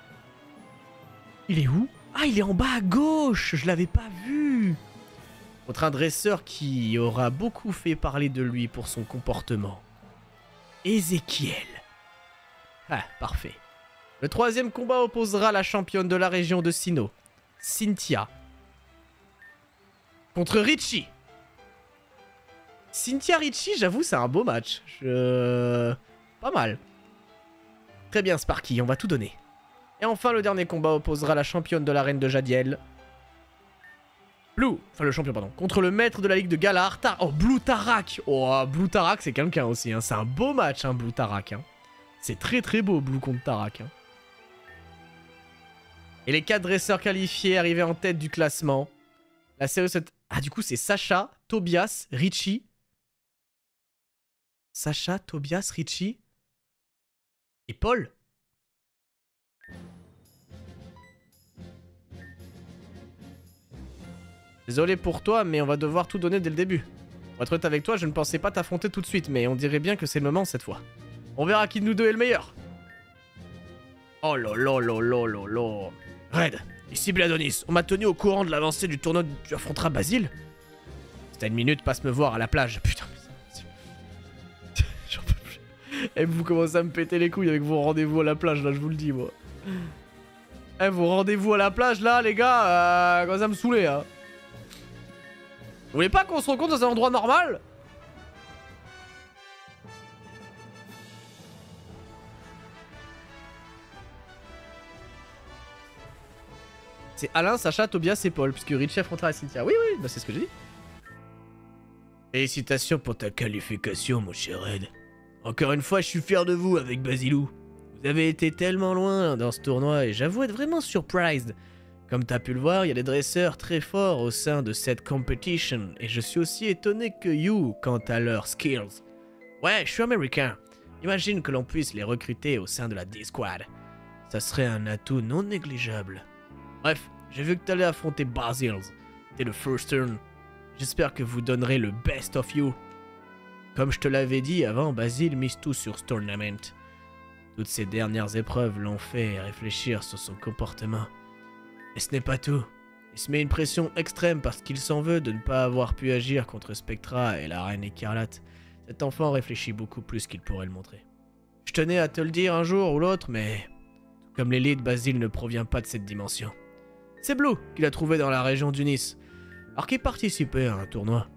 Il est où? Ah, il est en bas à gauche. Je l'avais pas vu. Contre un dresseur qui aura beaucoup fait parler de lui pour son comportement. Ézéchiel. Ah, parfait. Le troisième combat opposera la championne de la région de Sinnoh, Cynthia, contre Richie. Cynthia Richie, j'avoue, c'est un beau match. Pas mal. Très bien, Sparky, on va tout donner. Et enfin, le dernier combat opposera la championne de l'arène de Jadiel. Blue, enfin le champion, pardon. Contre le maître de la ligue de Galar, oh, Blue Tarak. Oh, Blue Tarak, c'est quelqu'un aussi. Hein. C'est un beau match, hein, Blue Tarak. Hein. C'est très très beau, Blue contre Tarak. Hein. Et les 4 dresseurs qualifiés arrivés en tête du classement. La série 7... Ah, du coup, c'est Sacha, Tobias, Richie... Sacha, Tobias, Richie et Paul. Désolé pour toi, mais on va devoir tout donner dès le début. Pour être honnête avec toi, je ne pensais pas t'affronter tout de suite, mais on dirait bien que c'est le moment cette fois. On verra qui de nous deux est le meilleur. Oh là là là là là là. Red, ici Bladonis, on m'a tenu au courant de l'avancée du tournoi. Tu affronteras Basile. Si t'as une minute, passe me voir à la plage. Putain, Et vous commencez à me péter les couilles avec vos rendez-vous à la plage, là, je vous le dis, moi. Eh, vos rendez-vous à la plage, là, les gars, commence à me saouler, hein. Vous voulez pas qu'on se rencontre dans un endroit normal? C'est Alain, Sacha, Tobias et Paul, puisque Rich affrontera Cynthia. Oui, oui, bah c'est ce que j'ai dit. Félicitations pour ta qualification, mon cher Ed. Encore une fois, je suis fier de vous avec Basilou. Vous avez été tellement loin dans ce tournoi et j'avoue être vraiment surprised. Comme t'as pu le voir, il y a des dresseurs très forts au sein de cette competition et je suis aussi étonné que you quant à leurs skills. Ouais, je suis américain. Imagine que l'on puisse les recruter au sein de la D-Squad. Ça serait un atout non négligeable. Bref, j'ai vu que t'allais affronter Basils. T'es le first turn. J'espère que vous donnerez le best of you. Comme je te l'avais dit avant, Basil mise tout sur ce tournament. Toutes ces dernières épreuves l'ont fait réfléchir sur son comportement. Et ce n'est pas tout. Il se met une pression extrême parce qu'il s'en veut de ne pas avoir pu agir contre Spectra et la Reine Écarlate. Cet enfant réfléchit beaucoup plus qu'il pourrait le montrer. Je tenais à te le dire un jour ou l'autre, mais... Comme l'élite, Basil ne provient pas de cette dimension. C'est Blue qu'il a trouvé dans la région d'Unis, alors qu'il participait à un tournoi.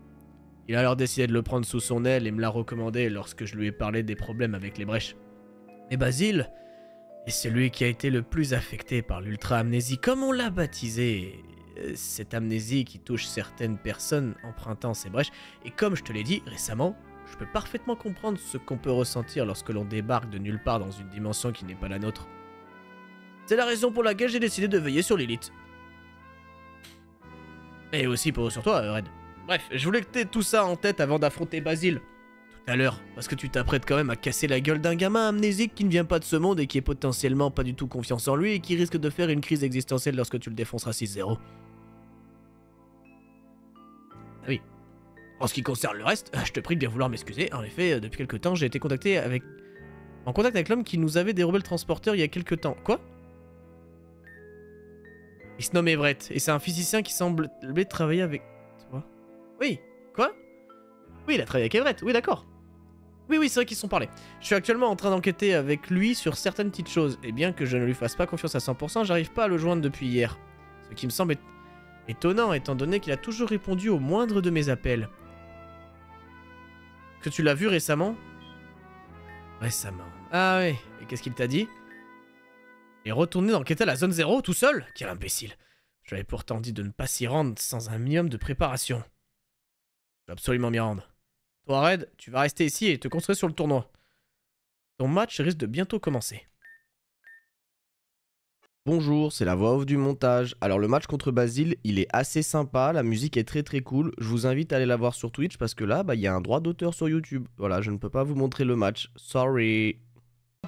Il a alors décidé de le prendre sous son aile et me l'a recommandé lorsque je lui ai parlé des problèmes avec les brèches. Mais Basil est celui qui a été le plus affecté par l'ultra-amnésie, comme on l'a baptisé. Cette amnésie qui touche certaines personnes empruntant ces brèches. Et comme je te l'ai dit récemment, je peux parfaitement comprendre ce qu'on peut ressentir lorsque l'on débarque de nulle part dans une dimension qui n'est pas la nôtre. C'est la raison pour laquelle j'ai décidé de veiller sur l'élite. Et aussi sur toi, Red. Bref, je voulais que t'aies tout ça en tête avant d'affronter Basil. Tout à l'heure, parce que tu t'apprêtes quand même à casser la gueule d'un gamin amnésique qui ne vient pas de ce monde et qui est potentiellement pas du tout confiance en lui et qui risque de faire une crise existentielle lorsque tu le défonceras 6-0. Ah oui. En ce qui concerne le reste, je te prie de bien vouloir m'excuser. En effet, depuis quelques temps, j'ai été en contact avec l'homme qui nous avait dérobé le transporteur il y a quelques temps. Quoi? Il se nomme Everett, et c'est un physicien qui semble travailler avec... toi. Oui, quoi? Oui, il a travaillé avec Everett, oui d'accord. Oui, c'est vrai qu'ils se sont parlé. Je suis actuellement en train d'enquêter avec lui sur certaines petites choses, et bien que je ne lui fasse pas confiance à 100%, j'arrive pas à le joindre depuis hier. Ce qui me semble étonnant, étant donné qu'il a toujours répondu au moindre de mes appels. Que tu l'as vu récemment? Récemment. Ah oui, et qu'est-ce qu'il t'a dit? Et retourner enquêter à la zone 0 tout seul? Quel imbécile. Je lui avais pourtant dit de ne pas s'y rendre sans un minimum de préparation. Je dois absolument m'y rendre. Toi, Red, tu vas rester ici et te concentrer sur le tournoi. Ton match risque de bientôt commencer. Bonjour, c'est la voix off du montage. Alors le match contre Basil, il est assez sympa, la musique est très cool. Je vous invite à aller la voir sur Twitch parce que là, il y a un droit d'auteur sur YouTube. Voilà, je ne peux pas vous montrer le match. Sorry.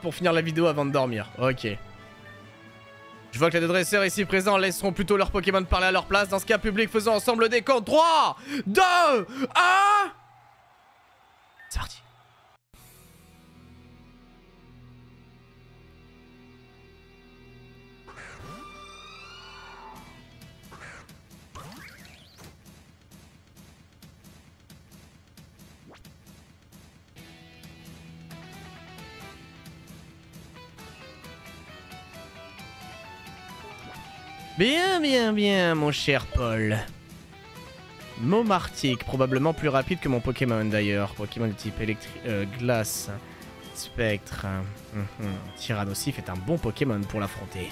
Pour finir la vidéo avant de dormir. Ok. Je vois que les deux dresseurs ici présents laisseront plutôt leurs Pokémon parler à leur place. Dans ce cas public, faisons ensemble le décompte. 3, 2, 1. C'est parti. Bien, mon cher Paul. Momartic, probablement plus rapide que mon Pokémon d'ailleurs. Pokémon de type glace, spectre. Tyrannosif est un bon Pokémon pour l'affronter.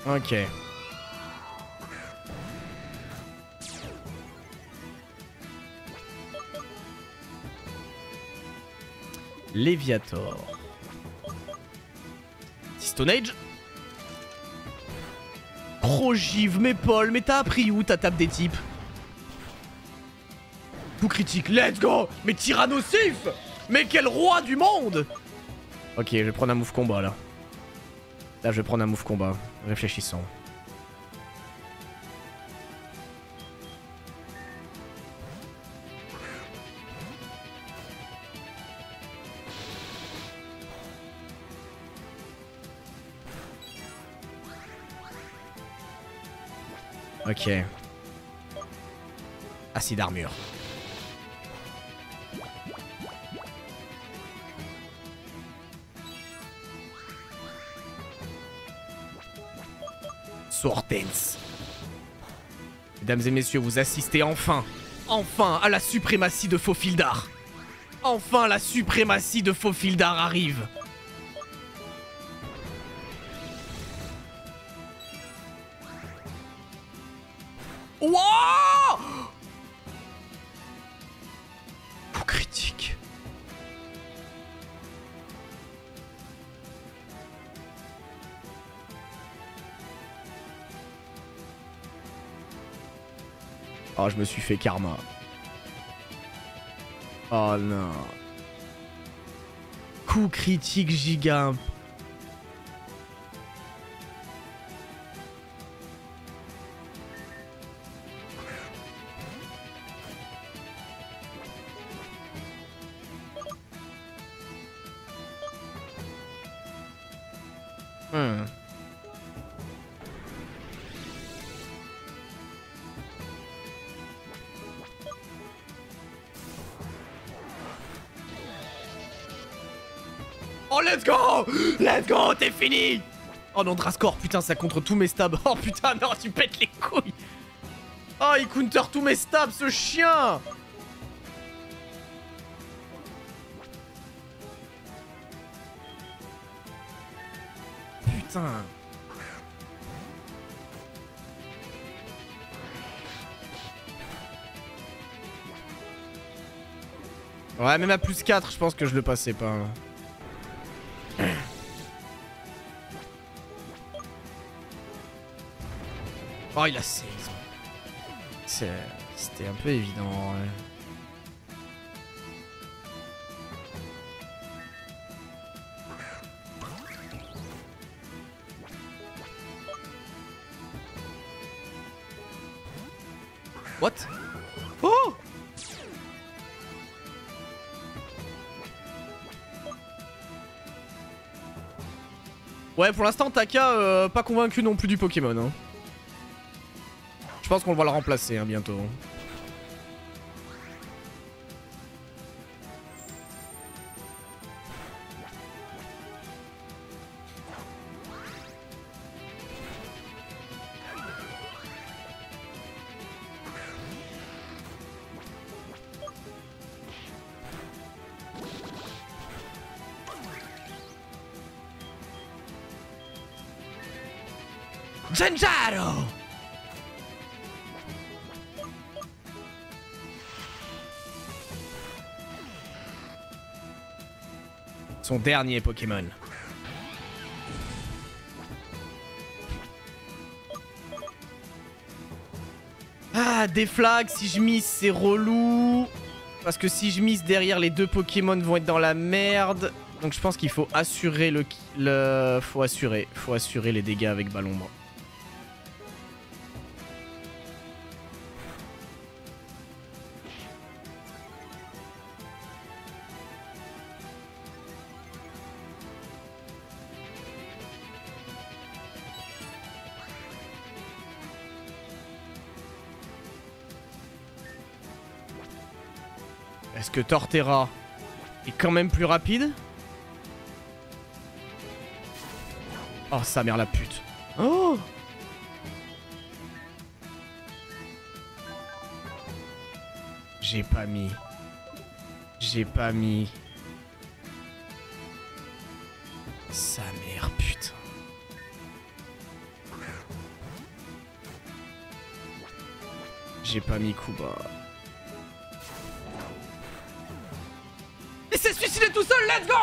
Ok. Léviator. Stone Age. Progive, mais Paul, mais t'as appris où ta table des types? Coup critique, let's go. Mais Tyrannosif. Mais quel roi du monde. Ok, je vais prendre un move combat là. Là, je vais prendre un move combat. Réfléchissons. Ok. Acide armure. Sword Dance. Mesdames et messieurs, vous assistez enfin à la suprématie de Fofildar. Enfin, la suprématie de Fofildar arrive. Wouah! Coup critique. Oh, je me suis fait karma. Oh non. Coup critique giga. Oh, let's go! Let's go, t'es fini! Oh non, Drascore, putain, ça contre tous mes stabs. Oh putain, non, tu pètes les couilles! Oh, il counter tous mes stabs, ce chien! Putain. Ouais, même à plus 4, je pense que je le passais pas. Oh, il a 16. C'était un peu évident, ouais. What? Oh! Ouais, pour l'instant, Taka, pas convaincu non plus du Pokémon. Hein. Je pense qu'on va le remplacer hein, bientôt. Genjaro! Son dernier Pokémon. Ah, des flags, si je mise, c'est relou. Parce que si je mise derrière, les deux Pokémon vont être dans la merde. Donc je pense qu'il faut assurer Faut assurer les dégâts avec Ballombre. Est-ce que Torterra est quand même plus rapide? Oh, sa mère la pute. Oh! J'ai pas mis. Sa mère, putain. J'ai pas mis Kuba. Il s'est suicidé tout seul, let's go!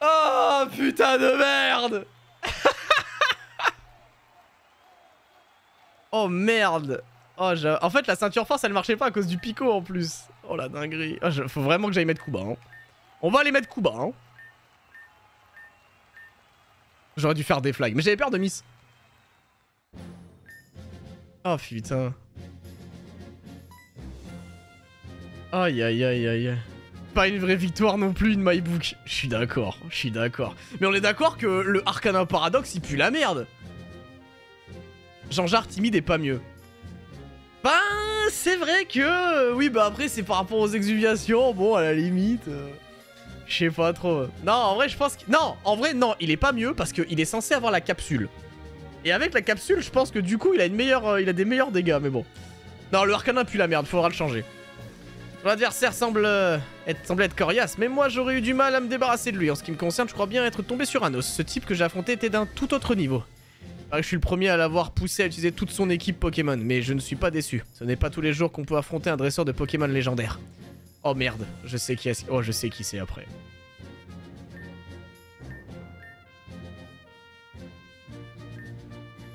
Oh putain de merde! Oh merde! Oh, en fait la ceinture force elle marchait pas à cause du Pico en plus. Oh la dinguerie. Oh, faut vraiment que j'aille mettre Kuba. Hein. On va aller mettre Kuba. Hein. J'aurais dû faire des flags, mais j'avais peur de miss. Oh putain. Aïe aïe aïe aïe. Pas une vraie victoire non plus, une MyBook. Je suis d'accord, je suis d'accord. Mais on est d'accord que le Arcana Paradox, il pue la merde. Jean-Jacques timide est pas mieux. Ben, c'est vrai que... Oui, bah après, c'est par rapport aux exhumations. Bon, à la limite... Je sais pas trop. Non, en vrai, je pense que... Non, en vrai, non, il est pas mieux parce qu'il est censé avoir la capsule. Et avec la capsule, je pense que du coup, il a des meilleurs dégâts, mais bon. Non, le Arcana pue la merde, faudra le changer. L'adversaire semble être coriace, mais moi, j'aurais eu du mal à me débarrasser de lui. En ce qui me concerne, je crois bien être tombé sur un os. Ce type que j'ai affronté était d'un tout autre niveau. Je suis le premier à l'avoir poussé à utiliser toute son équipe Pokémon, mais je ne suis pas déçu. Ce n'est pas tous les jours qu'on peut affronter un dresseur de Pokémon légendaire. Oh merde, je sais qui est... Oh, je sais qui c'est après.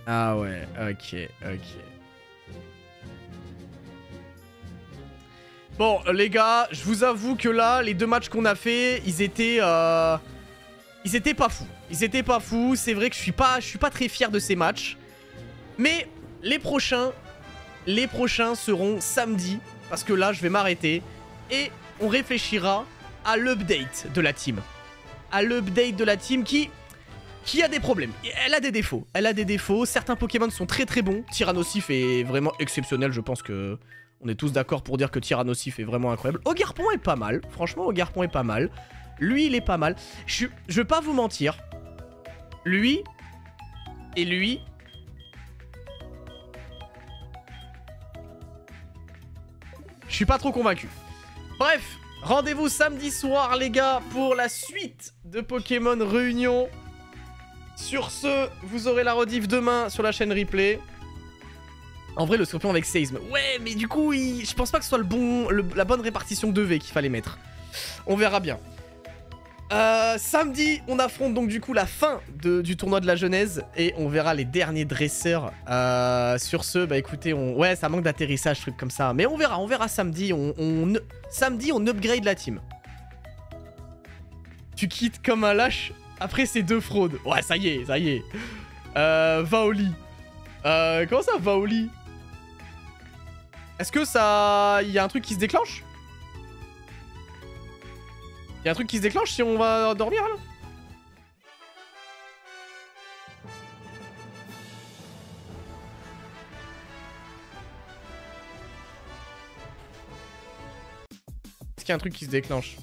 Ah ouais, ok. Bon, les gars, je vous avoue que là, les 2 matchs qu'on a fait, ils étaient pas fous. Ils étaient pas fous, c'est vrai que je suis pas très fier de ces matchs. Mais les prochains seront samedi, parce que là, je vais m'arrêter. Et on réfléchira à l'update de la team. À l'update de la team qui a des problèmes. Elle a des défauts. Certains Pokémon sont très très bons. Tyrannosif est vraiment exceptionnel, je pense que... On est tous d'accord pour dire que Tyrannosif est vraiment incroyable. Ogarpon est pas mal. Franchement, Ogarpon est pas mal. Lui, il est pas mal. Je vais pas vous mentir. Lui et lui... Je suis pas trop convaincu. Bref, rendez-vous samedi soir, les gars, pour la suite de Pokémon Réunion. Sur ce, vous aurez la rediff demain sur la chaîne replay. En vrai, le Scorpion avec Seisme. Ouais, mais du coup, je pense pas que ce soit la bonne répartition de V qu'il fallait mettre. On verra bien. Samedi, on affronte donc du coup la fin du tournoi de la Genèse. Et on verra les derniers dresseurs. Sur ce, bah écoutez, ouais, ça manque d'atterrissage, truc comme ça. Mais on verra samedi. Samedi, on upgrade la team. Tu quittes comme un lâche après ces 2 fraudes. Ouais, ça y est. Va au lit. Comment ça, va au lit? Est-ce que ça... Il y a un truc qui se déclenche? Il y a un truc qui se déclenche si on va dormir, là? Est-ce qu'il y a un truc qui se déclenche?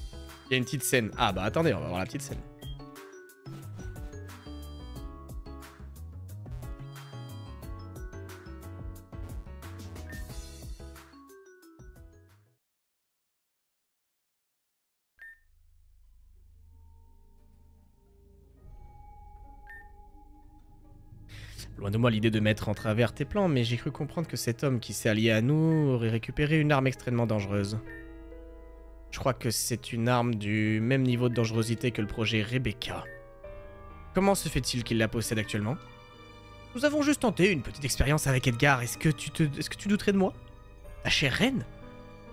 Il y a une petite scène. Ah bah attendez, on va voir la petite scène. Loin de moi l'idée de mettre en travers tes plans, mais j'ai cru comprendre que cet homme qui s'est allié à nous aurait récupéré une arme extrêmement dangereuse. Je crois que c'est une arme du même niveau de dangerosité que le projet Rebecca. Comment se fait-il qu'il la possède actuellement? Nous avons juste tenté une petite expérience avec Edgar, est-ce que tu douterais de moi? Ta chère reine?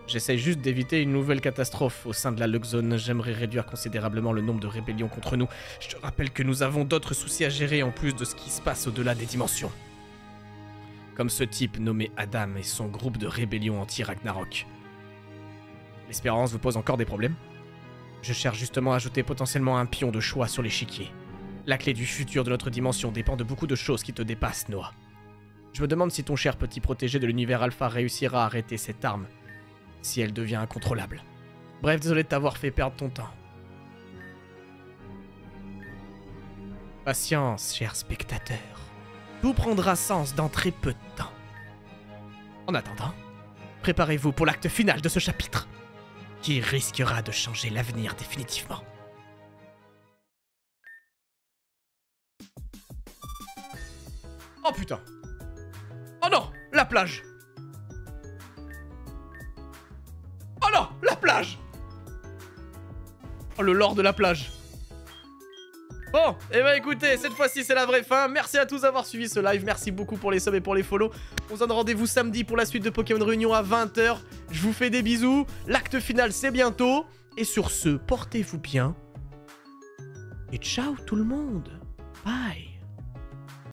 J'essaie juste d'éviter une nouvelle catastrophe au sein de la Luxzone. J'aimerais réduire considérablement le nombre de rébellions contre nous. Je te rappelle que nous avons d'autres soucis à gérer en plus de ce qui se passe au-delà des dimensions. Comme ce type nommé Adam et son groupe de rébellion anti-Ragnarok. L'espérance vous pose encore des problèmes? Je cherche justement à ajouter potentiellement un pion de choix sur l'échiquier. La clé du futur de notre dimension dépend de beaucoup de choses qui te dépassent, Noah. Je me demande si ton cher petit protégé de l'univers Alpha réussira à arrêter cette arme. Si elle devient incontrôlable. Bref, désolé de t'avoir fait perdre ton temps. Patience, cher spectateur. Tout prendra sens dans très peu de temps. En attendant, préparez-vous pour l'acte final de ce chapitre, qui risquera de changer l'avenir définitivement. Oh putain! Oh non! La plage! Oh non, la plage! Oh, le lore de la plage. Bon, et bah écoutez, cette fois-ci c'est la vraie fin. Merci à tous d'avoir suivi ce live. Merci beaucoup pour les subs et pour les follow. On se donne rendez-vous samedi pour la suite de Pokémon Réunion à 20 h. Je vous fais des bisous. L'acte final c'est bientôt. Et sur ce, portez-vous bien. Et ciao tout le monde. Bye.